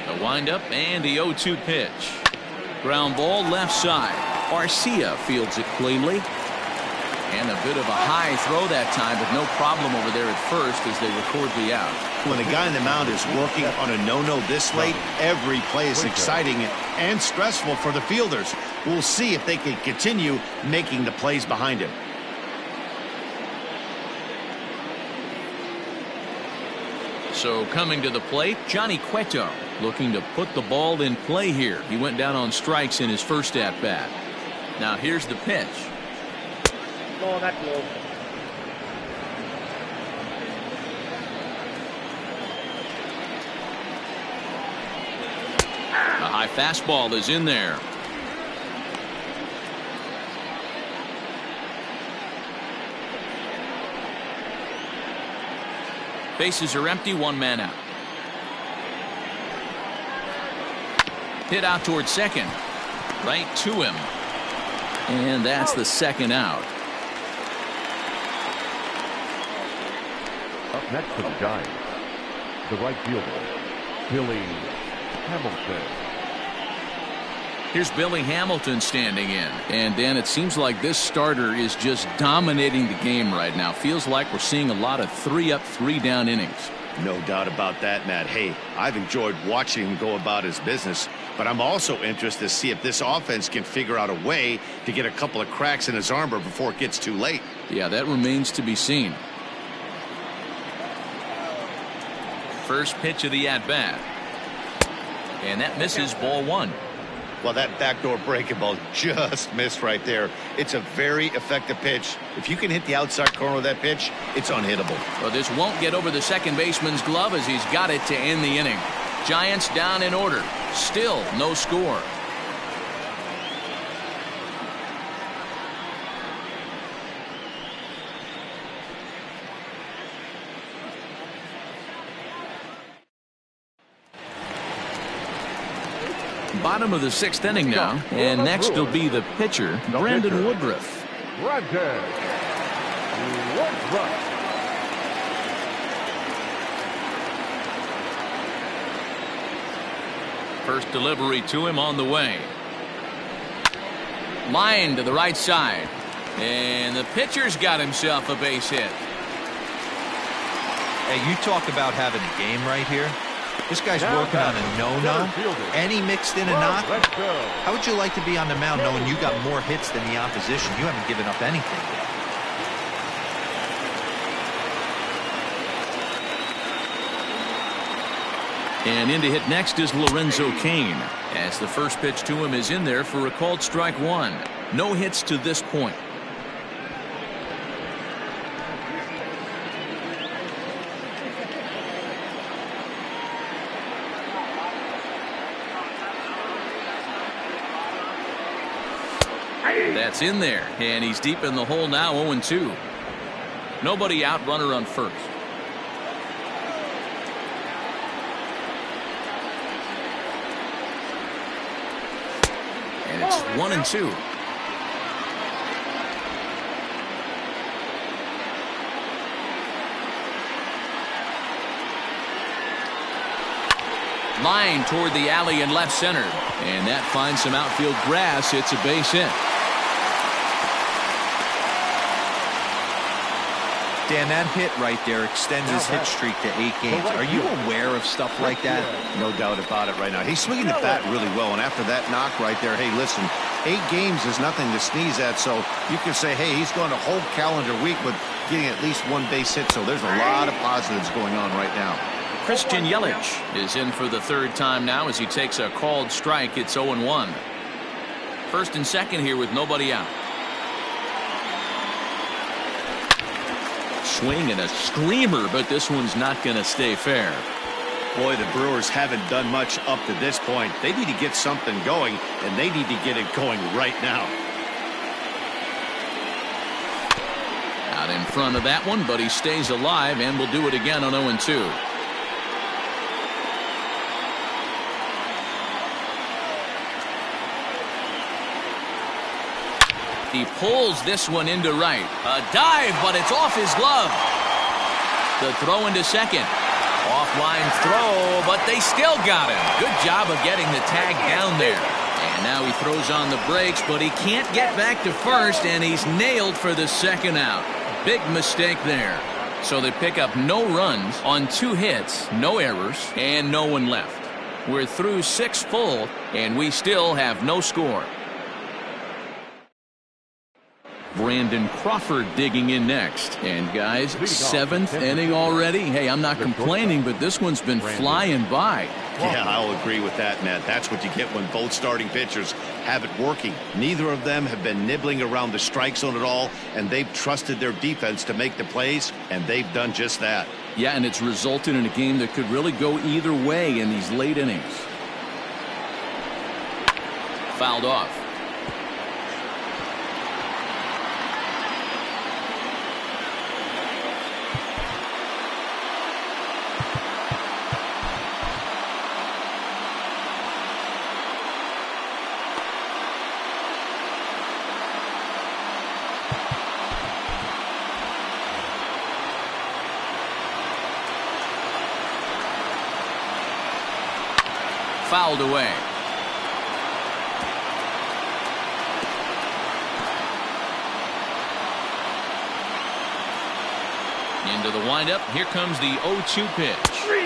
The windup and the 0-2 pitch. Ground ball left side. Arcia fields it cleanly. And a bit of a high throw that time, but no problem over there at first as they record the out. When a guy in the mound is working on a no-no this late, every play is exciting and stressful for the fielders. We'll see if they can continue making the plays behind him. So coming to the plate, Johnny Cueto looking to put the ball in play here. He went down on strikes in his first at-bat. Now here's the pitch. Oh, that's low. A high fastball is in there. Bases are empty, one man out. Hit out towards second. Right to him. And that's the second out. Up next for the Giants, the right fielder, Billy Hamilton. Here's Billy Hamilton standing in. And, Dan, it seems like this starter is just dominating the game right now. Feels like we're seeing a lot of 3-up, 3-down innings. No doubt about that, Matt. Hey, I've enjoyed watching him go about his business, but I'm also interested to see if this offense can figure out a way to get a couple of cracks in his armor before it gets too late. Yeah, that remains to be seen. First pitch of the at-bat. And that misses, ball one. Well, that backdoor breaking ball just missed right there. It's a very effective pitch. If you can hit the outside corner of that pitch, it's unhittable. Well, this won't get over the second baseman's glove as he's got it to end the inning. Giants down in order. Still no score. Bottom of the sixth inning now, and next will be the pitcher, Brandon Woodruff. Brandon Woodruff. First delivery to him on the way. Line to the right side. And the pitcher's got himself a base hit. Hey, you talk about having a game right here. This guy's working on a no-no, and he mixed in a knock. How would you like to be on the mound knowing you got more hits than the opposition? You haven't given up anything yet. And in to hit next is Lorenzo Cain, as the first pitch to him is in there for a called strike one. No hits to this point. That's in there, and he's deep in the hole now, 0-2. Nobody out, runner on first. And it's 1-2. Line toward the alley in left center, and that finds some outfield grass. It's a base hit. Dan, that hit right there extends his hit streak to 8 games. Are you aware of stuff like that? No doubt about it right now. He's swinging the bat really well, and after that knock right there, hey, listen, 8 games is nothing to sneeze at, so you can say, hey, he's going a whole calendar week with getting at least one base hit, so there's a lot of positives going on right now. Christian Yelich is in for the third time now as he takes a called strike. It's 0-1. First and second here with nobody out. Swing and a screamer, but this one's not going to stay fair. Boy, the Brewers haven't done much up to this point. They need to get something going, and they need to get it going right now. Out in front of that one, but he stays alive and will do it again on 0-2. He pulls this one into right. A dive, but it's off his glove. The throw into second. Offline throw, but they still got him. Good job of getting the tag down there. And now he throws on the brakes, but he can't get back to first, and he's nailed for the second out. Big mistake there. So they pick up no runs on 2 hits, no errors, and no one left. We're through 6 full, and we still have no score. Brandon Crawford digging in next. And guys, 7th inning already. Hey, I'm not complaining, but this one's been flying by. Yeah, I'll agree with that, Matt. That's what you get when both starting pitchers have it working. Neither of them have been nibbling around the strike zone at all, and they've trusted their defense to make the plays, and they've done just that. Yeah, and it's resulted in a game that could really go either way in these late innings. Fouled off. Fouled away. Into the windup. Here comes the 0-2 pitch.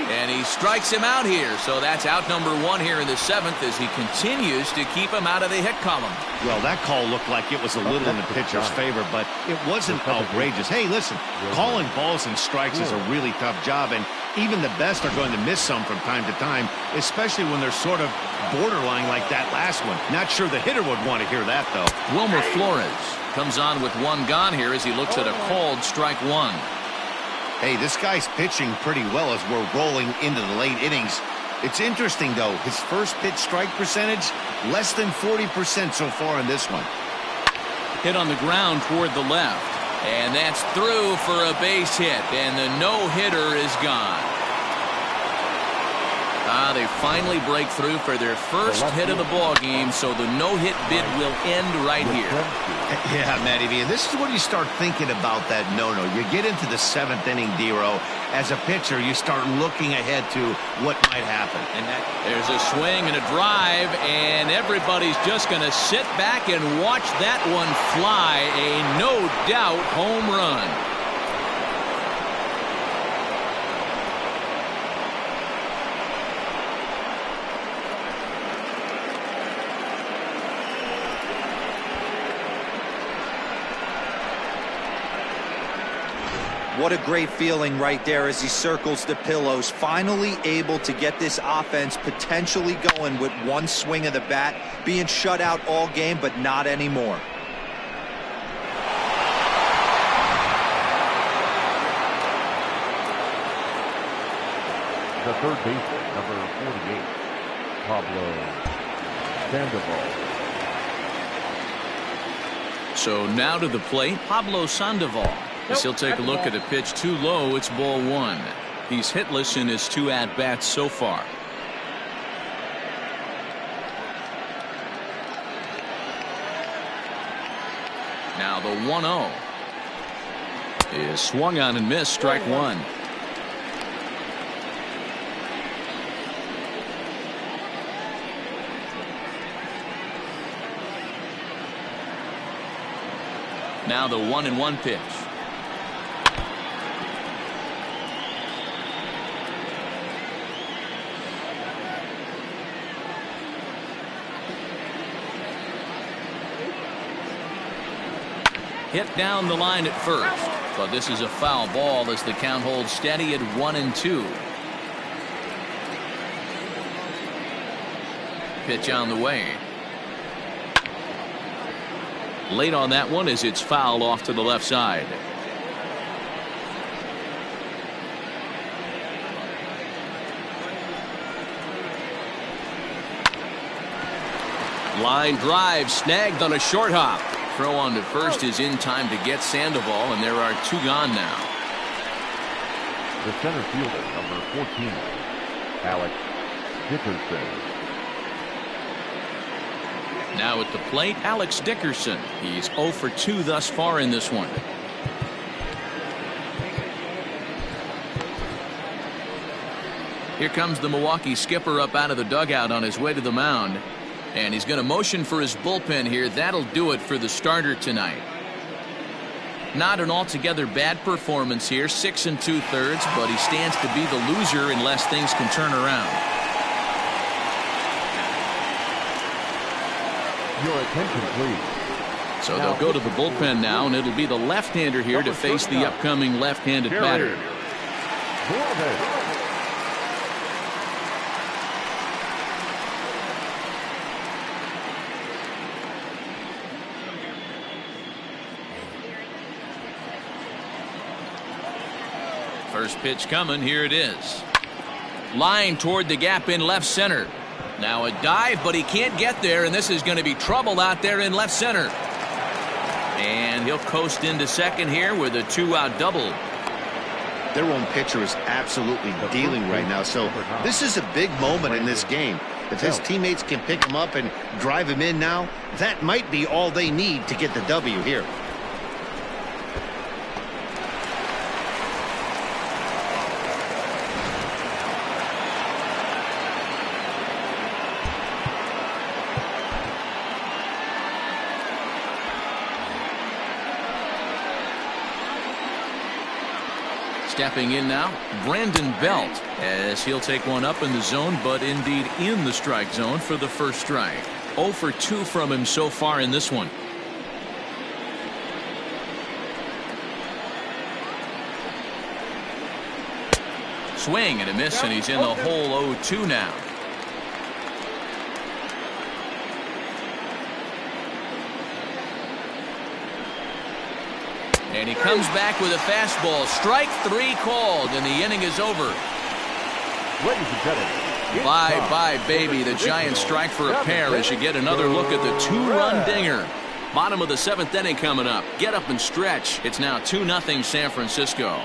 And he strikes him out here. So that's out number 1 here in the 7th as he continues to keep him out of the hit column. Well, that call looked like it was a little in the pitcher's favor, but it wasn't outrageous. Hey, listen, calling balls and strikes is a really tough job, and even the best are going to miss some from time to time, especially when they're sort of borderline like that last one. Not sure the hitter would want to hear that, though. Wilmer Flores comes on with 1 gone here as he looks at a called strike 1. Hey, this guy's pitching pretty well as we're rolling into the late innings. It's interesting, though, his first pitch strike percentage, less than 40% so far in this one. Hit on the ground toward the left. And that's through for a base hit. And the no-hitter is gone. They finally break through for their first hit of the ball game, so the no-hit bid will end right here. Yeah, Matty V, and this is when you start thinking about that no-no. You get into the 7th inning, D-Row. As a pitcher, you start looking ahead to what might happen. And there's a swing and a drive, and everybody's just going to sit back and watch that one fly. A no-doubt home run. What a great feeling right there as he circles the pillows, finally able to get this offense potentially going with 1 swing of the bat, being shut out all game, but not anymore. The third baseman, number 48, Pablo Sandoval. So now to the plate, Pablo Sandoval. As he'll take a look at a pitch too low, it's ball 1. He's hitless in his 2 at-bats so far. Now the 1-0 is swung on and missed, strike 1. Now the 1-1 pitch. Hit down the line at first. But this is a foul ball as the count holds steady at 1-2. Pitch on the way. Late on that one as it's fouled off to the left side. Line drive snagged on a short hop. Throw on to first is in time to get Sandoval, and there are 2 gone now. The center fielder, number 14, Alex Dickerson. Now at the plate, Alex Dickerson. He's 0 for 2 thus far in this one. Here comes the Milwaukee skipper up out of the dugout on his way to the mound. And he's going to motion for his bullpen here. That'll do it for the starter tonight. Not an altogether bad performance here. 6 2/3, but he stands to be the loser unless things can turn around. Your attention, please. So they'll go to the bullpen now, and it'll be the left-hander here to face the upcoming left-handed batter. First pitch coming. Here it is. Line toward the gap in left center. Now a dive, but he can't get there, and this is going to be trouble out there in left center. And he'll coast into second here with a 2-out double. Their own pitcher is absolutely dealing right now, so this is a big moment in this game. If his teammates can pick him up and drive him in now, that might be all they need to get the W here. Stepping in now, Brandon Belt, as he'll take one up in the zone, but indeed in the strike zone for the first strike. 0 for 2 from him so far in this one. Swing and a miss, and he's in the hole 0-2 now. And he comes back with a fastball. Strike 3 called, and the inning is over. Ladies and gentlemen, Bye, baby. The Giants strike for a pair as you get another look at the 2-run dinger. Bottom of the 7th inning coming up. Get up and stretch. It's now 2-0 San Francisco.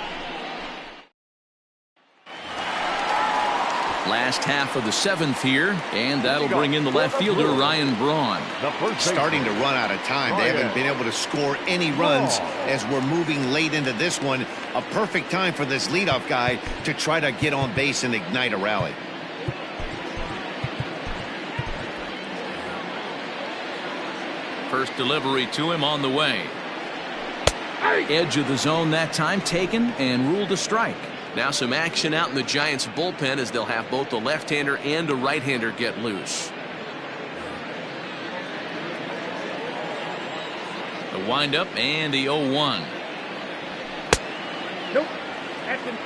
Last half of the 7th here, and that'll bring in the left fielder, Ryan Braun. Starting to run out of time. They haven't been able to score any runs as we're moving late into this one. A perfect time for this leadoff guy to try to get on base and ignite a rally. First delivery to him on the way. Edge of the zone that time taken and ruled a strike. Now some action out in the Giants bullpen as they'll have both the left-hander and a right-hander get loose. The windup and the 0-1. Nope.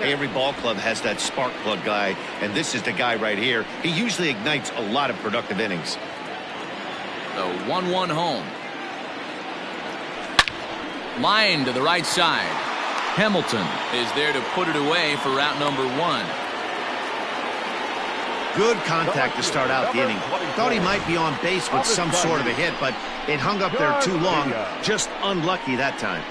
Every ball club has that spark plug guy, and this is the guy right here. He usually ignites a lot of productive innings. The 1-1 home. Line to the right side. Hamilton is there to put it away for route number 1. Good contact to start out the inning. Thought he might be on base with some sort of a hit, but it hung up there too long. Just unlucky that time.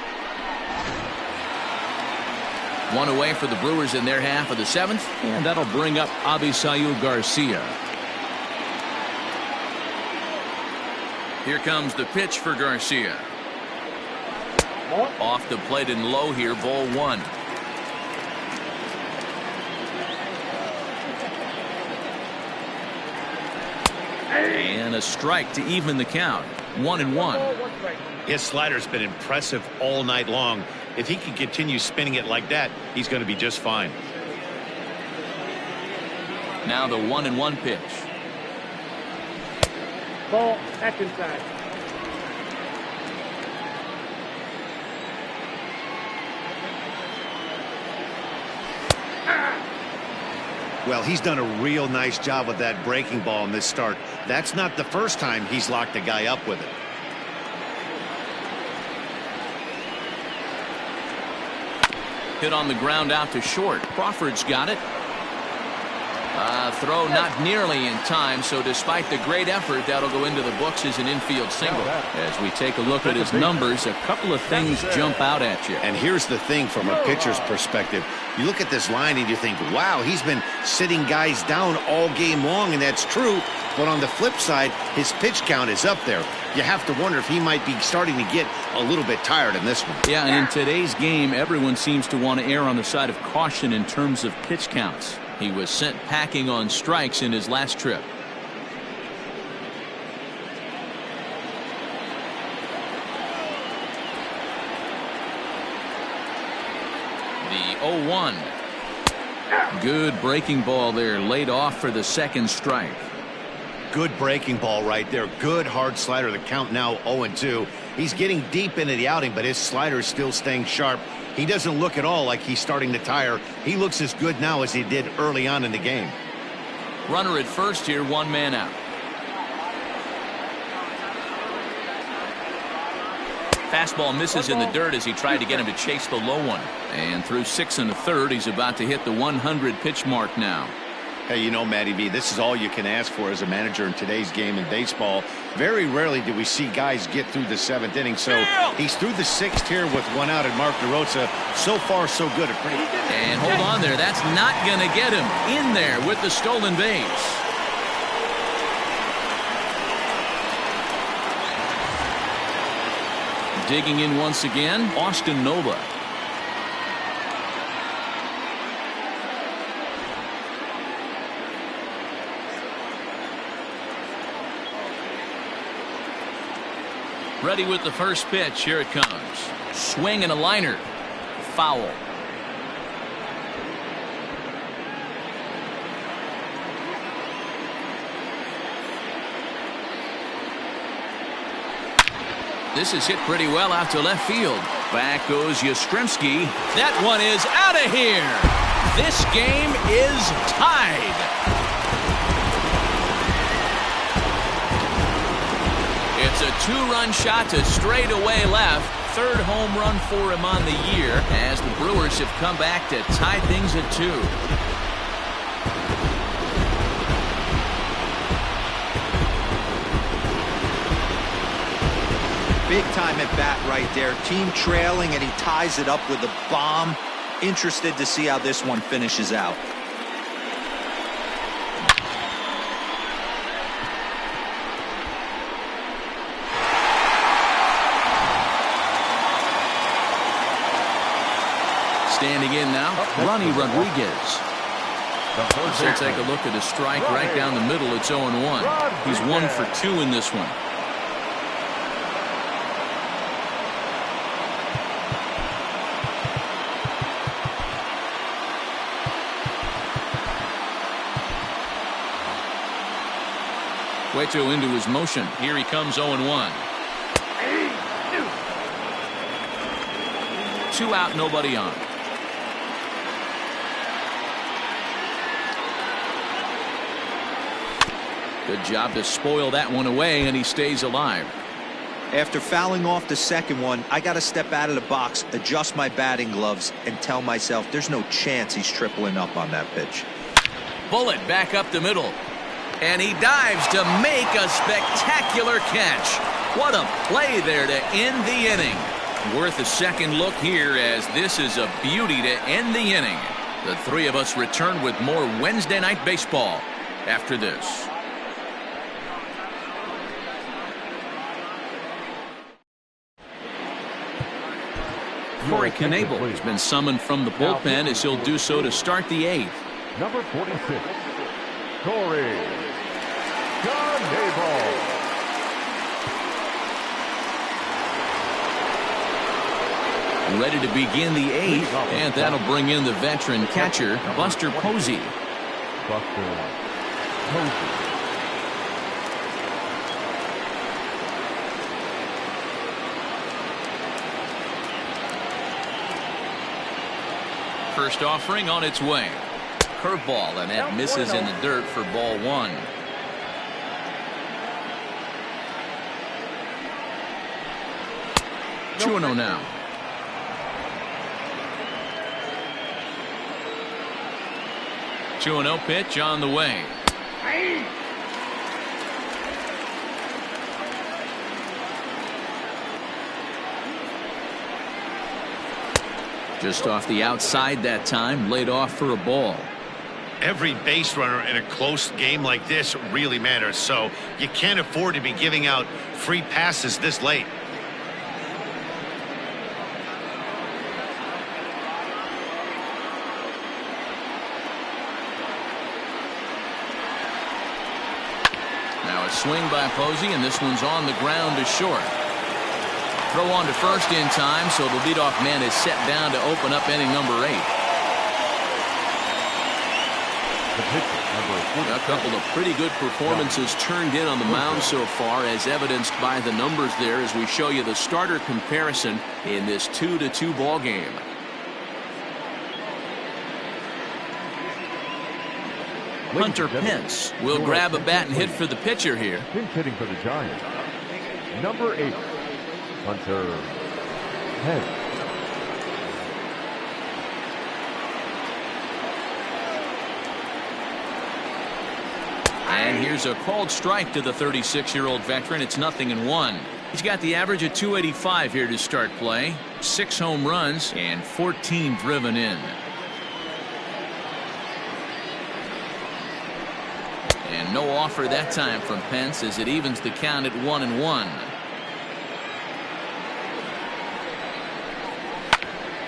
1 away for the Brewers in their half of the 7th, and that'll bring up Avisail Garcia. Here comes the pitch for Garcia. Off the plate and low here, ball 1. And a strike to even the count. 1-1. His slider's been impressive all night long. If he can continue spinning it like that, he's going to be just fine. Now the 1-1 pitch. Ball, that's inside. Well, he's done a real nice job with that breaking ball in this start. That's not the first time he's locked a guy up with it. Hit on the ground out to short. Crawford's got it. Throw not nearly in time, so despite the great effort, that'll go into the books as an infield single. As we take a look at his numbers, a couple of things jump out at you. And here's the thing from a pitcher's perspective. You look at this line and you think, wow, he's been sitting guys down all game long, and that's true. But on the flip side, his pitch count is up there. You have to wonder if he might be starting to get a little bit tired in this one. Yeah, and in today's game, everyone seems to want to err on the side of caution in terms of pitch counts. He was sent packing on strikes in his last trip. The 0-1. Good breaking ball there, laid off for the second strike. Good breaking ball right there. Good hard slider. The count now 0-2. He's getting deep into the outing, but his slider is still staying sharp. He doesn't look at all like he's starting to tire. He looks as good now as he did early on in the game. Runner at first here, one man out. Fastball misses in the dirt as he tried to get him to chase the low one. And through 6 1/3, he's about to hit the 100 pitch mark now. Hey, you know, Matty B, this is all you can ask for as a manager in today's game in baseball. Very rarely do we see guys get through the 7th inning. So he's through the 6th here with 1 out at Mark DeRosa. So far, so good. And hold on there. That's not going to get him in there with the stolen base. Digging in once again, Austin Nova. Ready with the first pitch. Here it comes. Swing and a liner. Foul. This is hit pretty well out to left field. Back goes Yastrzemski. That one is out of here. This game is tied. It's a 2-run shot to straightaway left. 3rd home run for him on the year as the Brewers have come back to tie things at 2. Big time at bat right there. Team trailing, and he ties it up with a bomb. Interested to see how this one finishes out. Standing in now, Ronnie Rodriguez. We'll take a look at a strike right down the middle. It's 0-1. He's 1 for 2 in this one. Cueto into his motion. Here he comes 0-1. 2 out, nobody on. Good job to spoil that one away, and he stays alive. After fouling off the second one, I got to step out of the box, adjust my batting gloves, and tell myself there's no chance he's tripling up on that pitch. Bullet back up the middle. And he dives to make a spectacular catch. What a play there to end the inning. Worth a second look here, as this is a beauty to end the inning. The three of us return with more Wednesday Night Baseball after this. Corey Knebel has been summoned from the bullpen as he'll do so to start the 8th. Number 46, Corey Knebel. Ready to begin the 8th, and that'll bring in the veteran catcher, Buster Posey. First offering on its way. curveball, and that misses in the dirt for ball one. Two and 0 now. Two and 0 pitch on the way. Just off the outside that time, laid off for a ball. Every base runner in a close game like this really matters, so you can't afford to be giving out free passes this late. Now a swing by Posey, and this one's on the ground to short. Throw on to first in time, so the leadoff man is set down to open up inning number 8. A couple of pretty good performances turned in on the mound so far, as evidenced by the numbers there as we show you the starter comparison in this 2-2 ball game. Hunter Pence will grab a bat and hit for the pitcher here. Pinch hitting for the Giants. Number 8, Hunter Pence. And here's a called strike to the 36-year-old veteran. It's 0-1. He's got the average of .285 here to start play. 6 home runs and 14 driven in. And no offer that time from Pence as it evens the count at 1-1.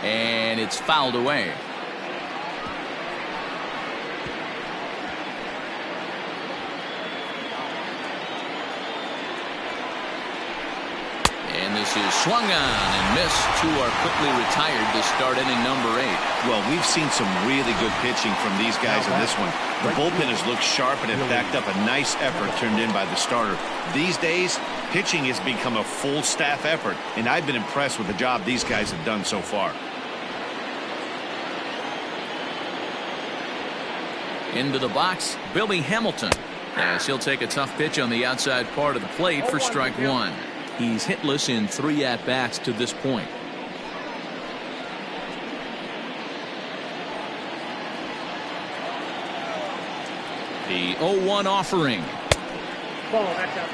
And it's fouled away. And this is swung on and missed. 2 are quickly retired to start inning number 8. Well, we've seen some really good pitching from these guys in this one. The bullpen has looked sharp and have backed up a nice effort turned in by the starter. These days, pitching has become a full staff effort, and I've been impressed with the job these guys have done so far. Into the box, Billy Hamilton, as he'll take a tough pitch on the outside part of the plate for strike 1. He's hitless in 3 at-bats to this point. The 0-1 offering.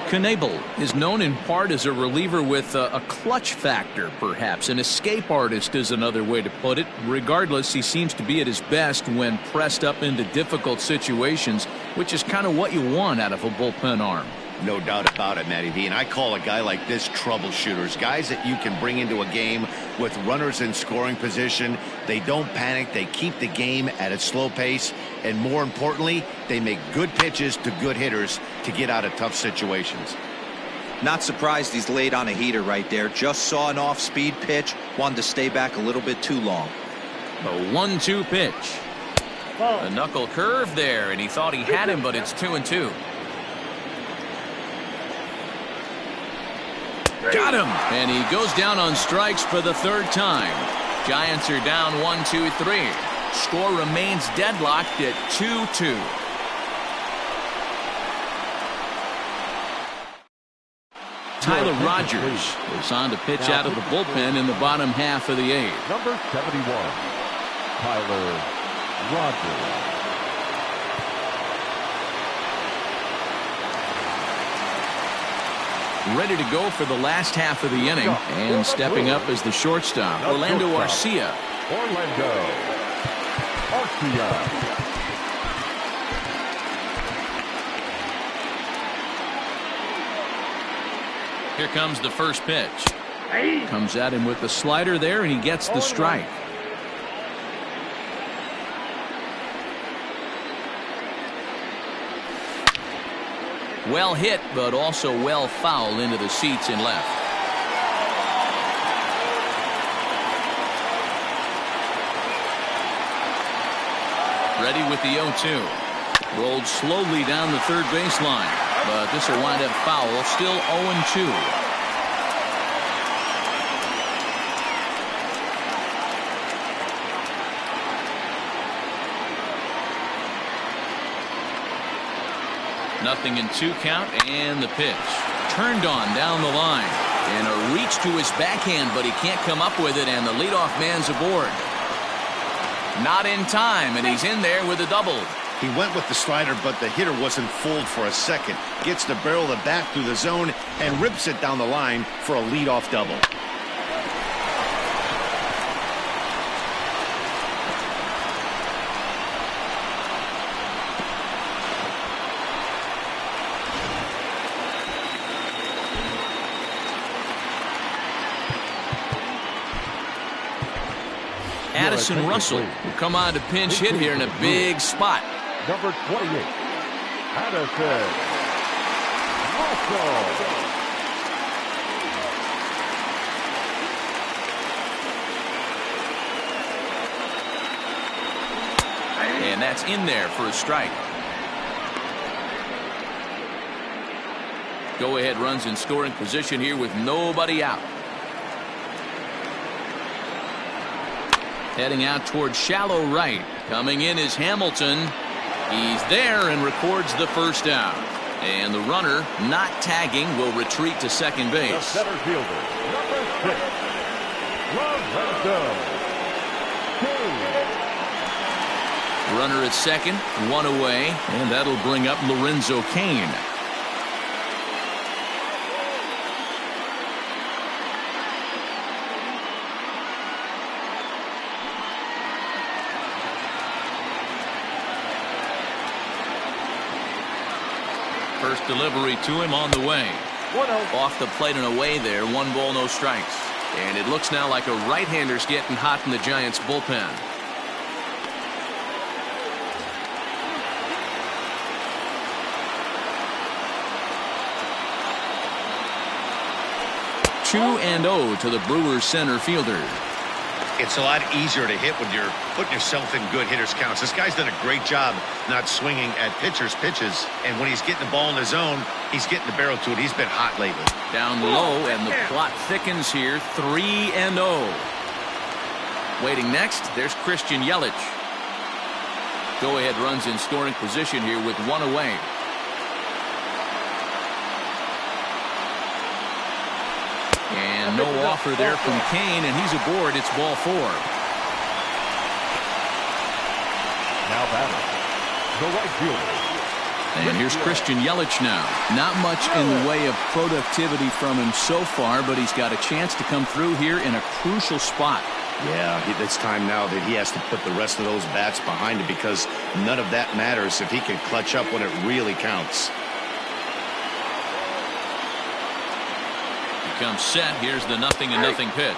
Knebel is known in part as a reliever with a clutch factor, perhaps. An escape artist is another way to put it. Regardless, he seems to be at his best when pressed up into difficult situations, which is kind of what you want out of a bullpen arm. No doubt about it, Matty V. And I call a guy like this troubleshooters. Guys that you can bring into a game with runners in scoring position. They don't panic. They keep the game at a slow pace. And more importantly, they make good pitches to good hitters to get out of tough situations. Not surprised he's laid on a heater right there. Just saw an off-speed pitch. Wanted to stay back a little bit too long. The 1-2 pitch. A knuckle curve there, and he thought he had him, but it's 2-2. Got him! And he goes down on strikes for the 3rd time. Giants are down 1-2-3. Score remains deadlocked at 2-2. Tyler Rogers is on to pitch out of the bullpen in the bottom half of the 8th. Number 71, Tyler Rogers. Ready to go for the last half of the inning, and stepping up as the shortstop, Orlando Arcia. Orlando Arcia. Here comes the first pitch. Comes at him with the slider there, and he gets the strike. Well hit, but also well fouled into the seats in left. Ready with the 0-2. Rolled slowly down the third baseline, but this will wind up foul. Still 0-2. 0-2 count, and the pitch. Turned on down the line. And a reach to his backhand, but he can't come up with it, and the leadoff man's aboard. Not in time, and he's in there with a double. He went with the slider, but the hitter wasn't fooled for a second. Gets the barrel of the bat through the zone and rips it down the line for a leadoff double. Addison Russell will come on to pinch hit here in a big spot. Number 28, Addison Russell. And that's in there for a strike. Go-ahead runs in scoring position here with nobody out. Heading out towards shallow right. Coming in is Hamilton. He's there and records the first out. And the runner, not tagging, will retreat to second base. The center fielder, number 6, Lorenzo Kane. Runner at second, one away, and that'll bring up Lorenzo Kane. First delivery to him on the way. 1-0. Off the plate and away there. 1 ball, no strikes. And it looks now like a right-hander's getting hot in the Giants bullpen. Two and 0 to the Brewers center fielder. It's a lot easier to hit when you're putting yourself in good hitters' counts. This guy's done a great job not swinging at pitchers' pitches. And when he's getting the ball in his zone, he's getting the barrel to it. He's been hot lately. Down low, and the plot thickens here. 3-0. Waiting next, there's Christian Yelich. Go-ahead runs in scoring position here with 1 away. And no offer there from Kane, and he's aboard. It's ball 4. Now batting, the right fielder. And here's Christian Yelich now. Not much in the way of productivity from him so far, but he's got a chance to come through here in a crucial spot. Yeah, it's time now that he has to put the rest of those bats behind him, because none of that matters if he can clutch up when it really counts. Comes set. Here's the 0-0 pitch.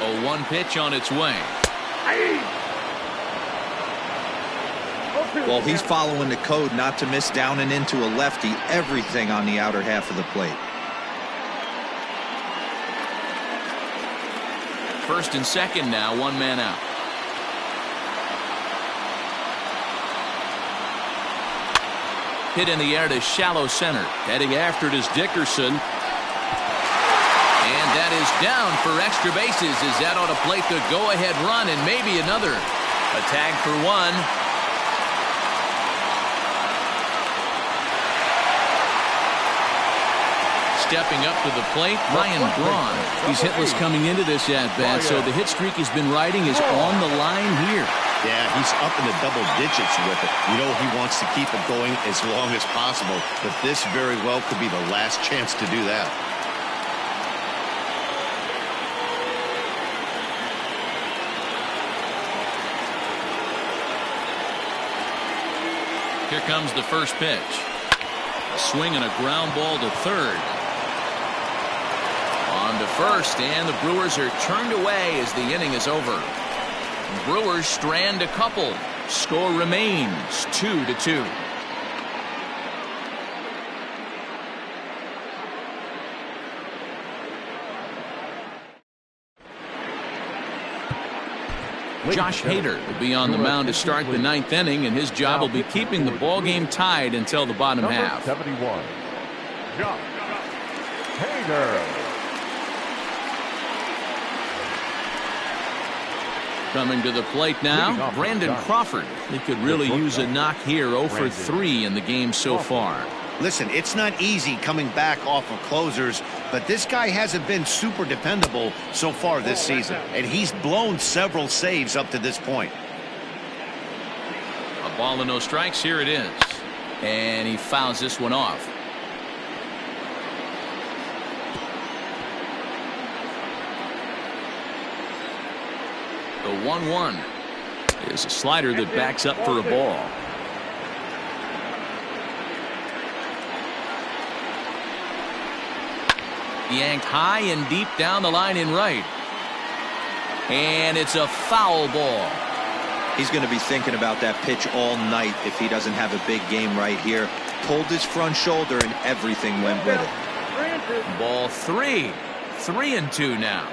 A 1 pitch on its way. Well, he's following the code not to miss down and into a lefty. Everything on the outer half of the plate. First and second now, 1 man out. Hit in the air to shallow center. Heading after it is Dickerson. And that is down for extra bases as that ought to plate the go-ahead run, and maybe another. A tag for 1. Stepping up to the plate, Ryan Braun. He's hitless coming into this at-bat, so the hit streak he's been riding is on the line here. Yeah, he's up in the double digits with it. You know he wants to keep it going as long as possible, but this very well could be the last chance to do that. Here comes the first pitch. A swing and a ground ball to third. On to first, and the Brewers are turned away as the inning is over. Brewers strand a couple. Score remains 2-2. Josh Hader will be on the mound to start the 9th inning, and his job will be keeping the ballgame tied until the bottom half. Number 71, Josh Hader. Coming to the plate now, Brandon Crawford. He could really use a knock here. 0 for 3 in the game so far. Listen, it's not easy coming back off of closers, but this guy hasn't been super dependable so far this season, and he's blown several saves up to this point. A ball and no strikes. Here it is. And he fouls this one off. The 1-1 is a slider that backs up for a ball. Yanked high and deep down the line in right. And it's a foul ball. He's going to be thinking about that pitch all night if he doesn't have a big game right here. Pulled his front shoulder and everything went with it. Ball 3. 3-2 now.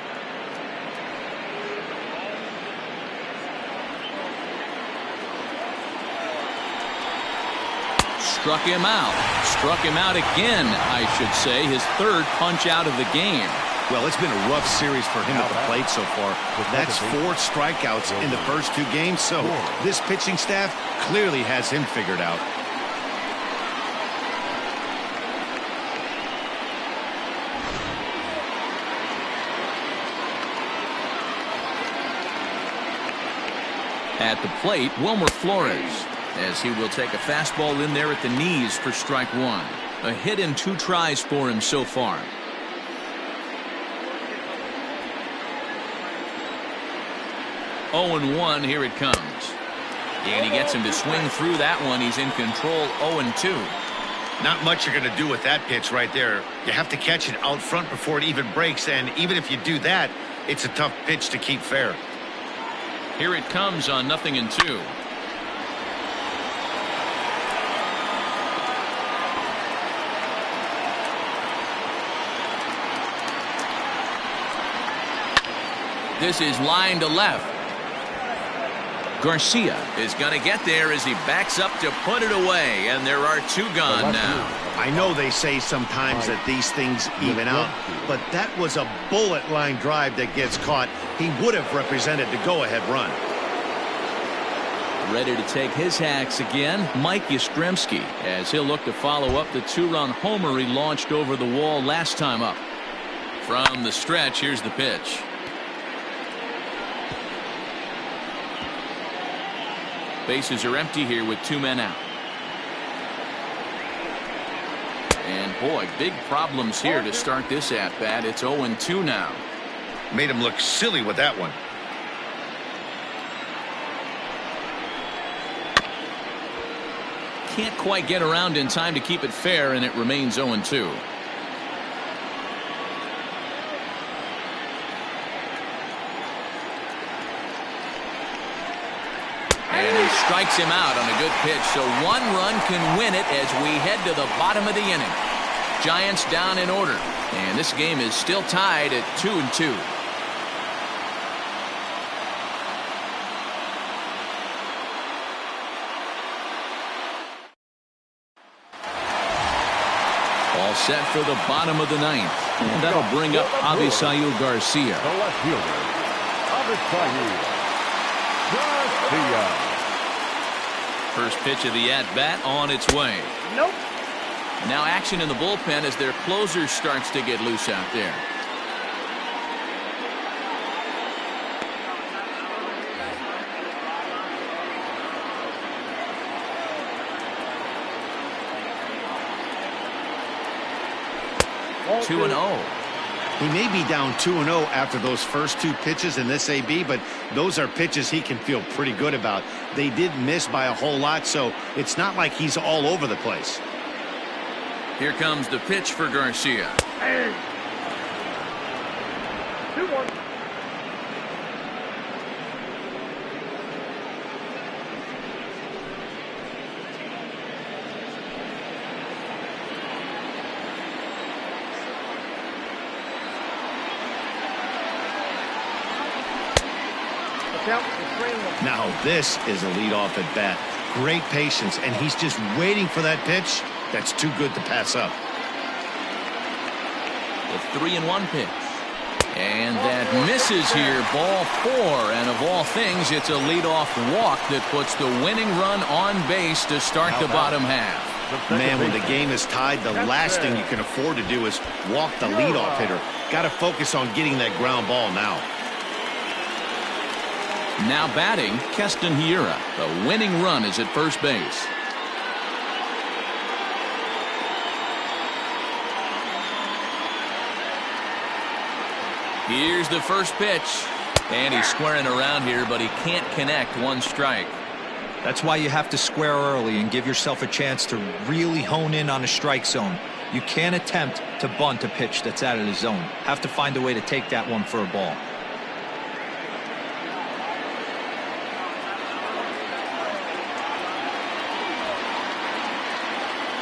Struck him out. Struck him out again, I should say. His third punch out of the game. Well, it's been a rough series for him at the plate so far. That's 4 strikeouts in the first 2 games, so this pitching staff clearly has him figured out. At the plate, Wilmer Flores, as he will take a fastball in there at the knees for strike 1. A hit and 2 tries for him so far. Oh and 1, here it comes. And he gets him to swing through that one. He's in control. 0-2. Not much you're going to do with that pitch right there. You have to catch it out front before it even breaks, and even if you do that, it's a tough pitch to keep fair. Here it comes on 0-2. This is line to left. Garcia is going to get there as he backs up to put it away, and there are 2 gone now. I know they say sometimes that these things even out, but that was a bullet line drive that gets caught. He would have represented the go-ahead run. Ready to take his hacks again, Mike Yastrzemski, as he'll look to follow up the 2-run homer he launched over the wall last time up. From the stretch, here's the pitch. Bases are empty here with 2 men out. And boy, big problems here to start this at-bat. It's 0-2 now. Made him look silly with that one. Can't quite get around in time to keep it fair, and it remains 0-2. And he strikes him out on a good pitch, so 1 run can win it as we head to the bottom of the inning. Giants down in order, and this game is still tied at 2-2. All set for the bottom of the 9th, and that'll bring up Avisail Garcia. The left fielder, Avisail Garcia. First pitch of the at-bat on its way. Nope. Now action in the bullpen as their closer starts to get loose out there. Ball 2-0. He may be down 2-0 after those first 2 pitches in this AB, but those are pitches he can feel pretty good about. They did miss by a whole lot, so it's not like he's all over the place. Here comes the pitch for Garcia. Hey. 2-1. Now this is a leadoff at bat. Great patience, and he's just waiting for that pitch. That's too good to pass up. The 3-1 pitch. And that misses here, ball 4. And of all things, it's a leadoff walk that puts the winning run on base to start the bottom half. Man, when the game is tied, the last thing you can afford to do is walk the leadoff hitter. Got to focus on getting that ground ball now. Now batting, Keston Hiura. The winning run is at first base. Here's the first pitch. And he's squaring around here, but he can't connect. 1 strike. That's why you have to square early and give yourself a chance to really hone in on a strike zone. You can't attempt to bunt a pitch that's out of the zone. Have to find a way to take that one for a ball.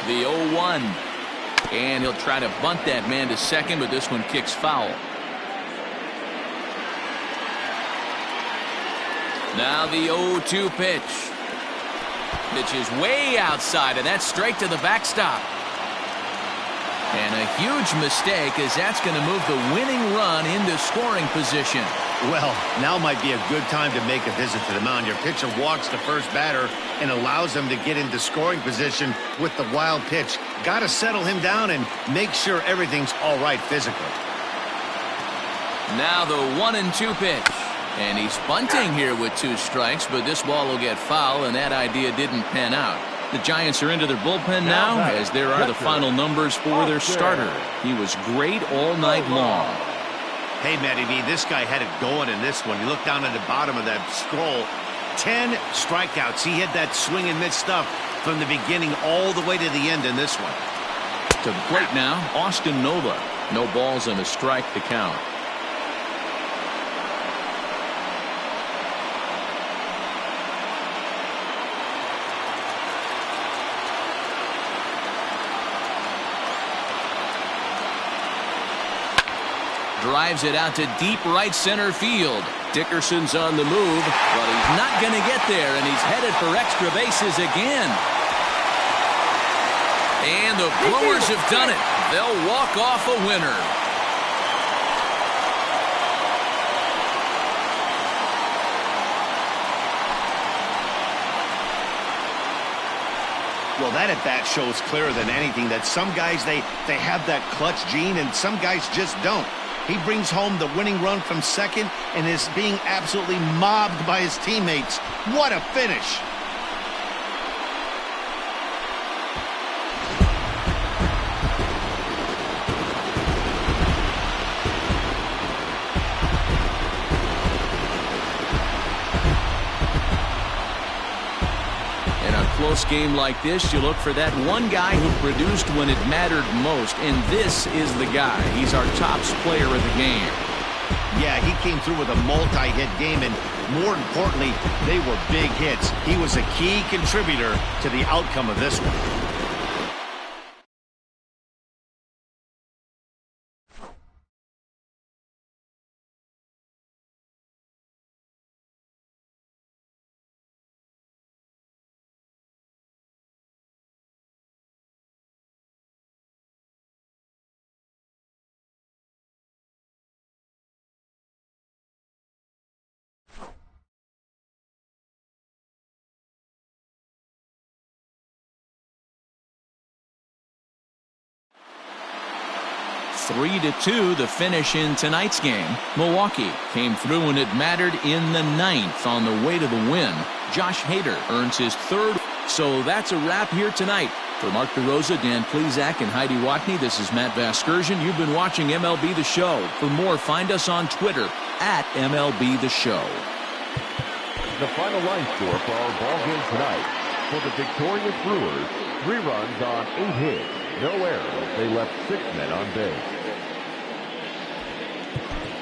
The 0-1. And he'll try to bunt that man to second, but this one kicks foul. Now the 0-2 pitch. Pitch is way outside, and that's straight to the backstop. And a huge mistake, as that's going to move the winning run into scoring position. Well, now might be a good time to make a visit to the mound. Your pitcher walks the first batter and allows him to get into scoring position with the wild pitch. Got to settle him down and make sure everything's all right physically. Now the 1-2 pitch. And he's bunting here with 2 strikes, but this ball will get foul, and that idea didn't pan out. The Giants are into their bullpen now, as there are the final numbers for their starter. He was great all night long. Hey, Matty V, this guy had it going in this one. You look down at the bottom of that scroll. 10 strikeouts. He had that swing and miss stuff from the beginning all the way to the end in this one. To the plate now, Austin Nova. No balls and a strike to count. Drives it out to deep right center field. Dickerson's on the move, but he's not going to get there, and he's headed for extra bases again. And the Brewers have done it. They'll walk off a winner. Well, that at bat shows clearer than anything that some guys, they have that clutch gene, and some guys just don't. He brings home the winning run from second and is being absolutely mobbed by his teammates. What a finish. Close game like this, you look for that one guy who produced when it mattered most, and this is the guy. He's our top player of the game. Yeah, he came through with a multi-hit game, and more importantly, they were big hits. He was a key contributor to the outcome of this one. Three to 2, the finish in tonight's game. Milwaukee came through when it mattered in the 9th on the way to the win. Josh Hader earns his 3rd. So that's a wrap here tonight. For Mark DeRosa, Dan Plezak, and Heidi Watney, this is Matt Vasgersian. You've been watching MLB The Show. For more, find us on Twitter at MLB The Show. The final line score for our ball game tonight. For the victorious Brewers, 3 runs on 8 hits. No errors. They left 6 men on base.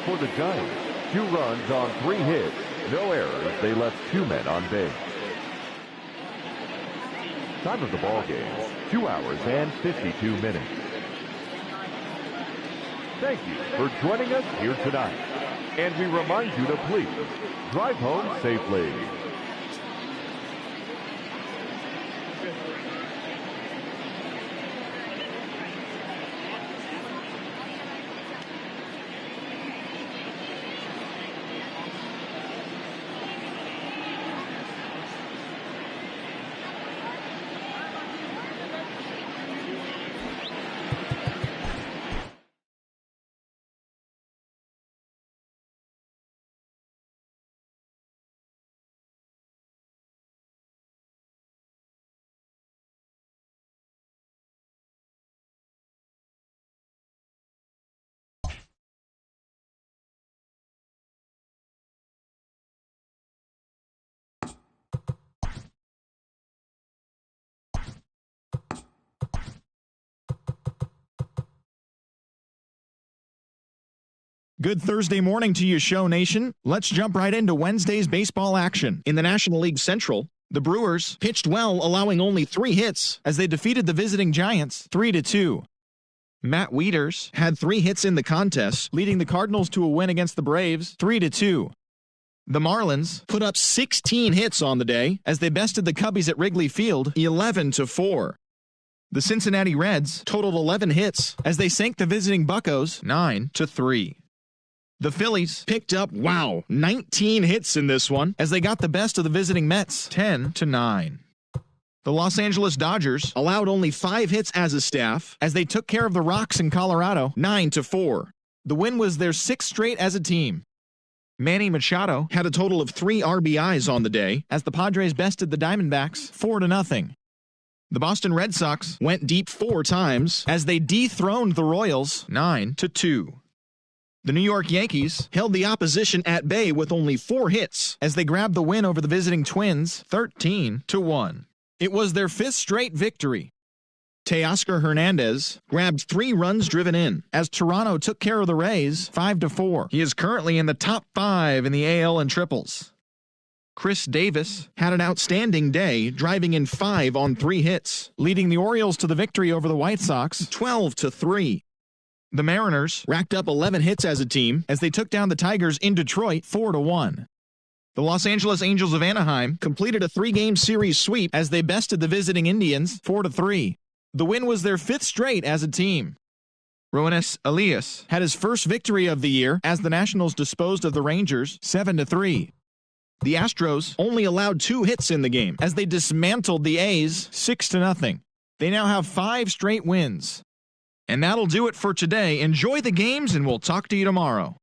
For the Giants, 2 runs on 3 hits. No errors. They left 2 men on base. Time of the ball game, 2 hours and 52 minutes. Thank you for joining us here tonight. And we remind you to please drive home safely. Good Thursday morning to you, Show Nation. Let's jump right into Wednesday's baseball action. In the National League Central, the Brewers pitched well, allowing only 3 hits as they defeated the visiting Giants 3-2. Matt Wieters had 3 hits in the contest, leading the Cardinals to a win against the Braves 3-2. The Marlins put up 16 hits on the day as they bested the Cubbies at Wrigley Field 11-4. The Cincinnati Reds totaled 11 hits as they sank the visiting Buccos 9-3. The Phillies picked up, 19 hits in this one as they got the best of the visiting Mets 10-9. The Los Angeles Dodgers allowed only 5 hits as a staff as they took care of the Rocks in Colorado 9-4. The win was their 6th straight as a team. Manny Machado had a total of 3 RBIs on the day as the Padres bested the Diamondbacks 4-0. The Boston Red Sox went deep 4 times as they dethroned the Royals 9-2. The New York Yankees held the opposition at bay with only 4 hits as they grabbed the win over the visiting Twins 13-1. It was their 5th straight victory. Teoscar Hernandez grabbed 3 runs driven in as Toronto took care of the Rays 5-4. He is currently in the top 5 in the AL in triples. Chris Davis had an outstanding day, driving in 5 on 3 hits, leading the Orioles to the victory over the White Sox 12-3. The Mariners racked up 11 hits as a team as they took down the Tigers in Detroit 4-1. The Los Angeles Angels of Anaheim completed a 3-game series sweep as they bested the visiting Indians 4-3. The win was their 5th straight as a team. Roenis Elias had his first victory of the year as the Nationals disposed of the Rangers 7-3. The Astros only allowed 2 hits in the game as they dismantled the A's 6-0. They now have 5 straight wins. And that'll do it for today. Enjoy the games, and we'll talk to you tomorrow.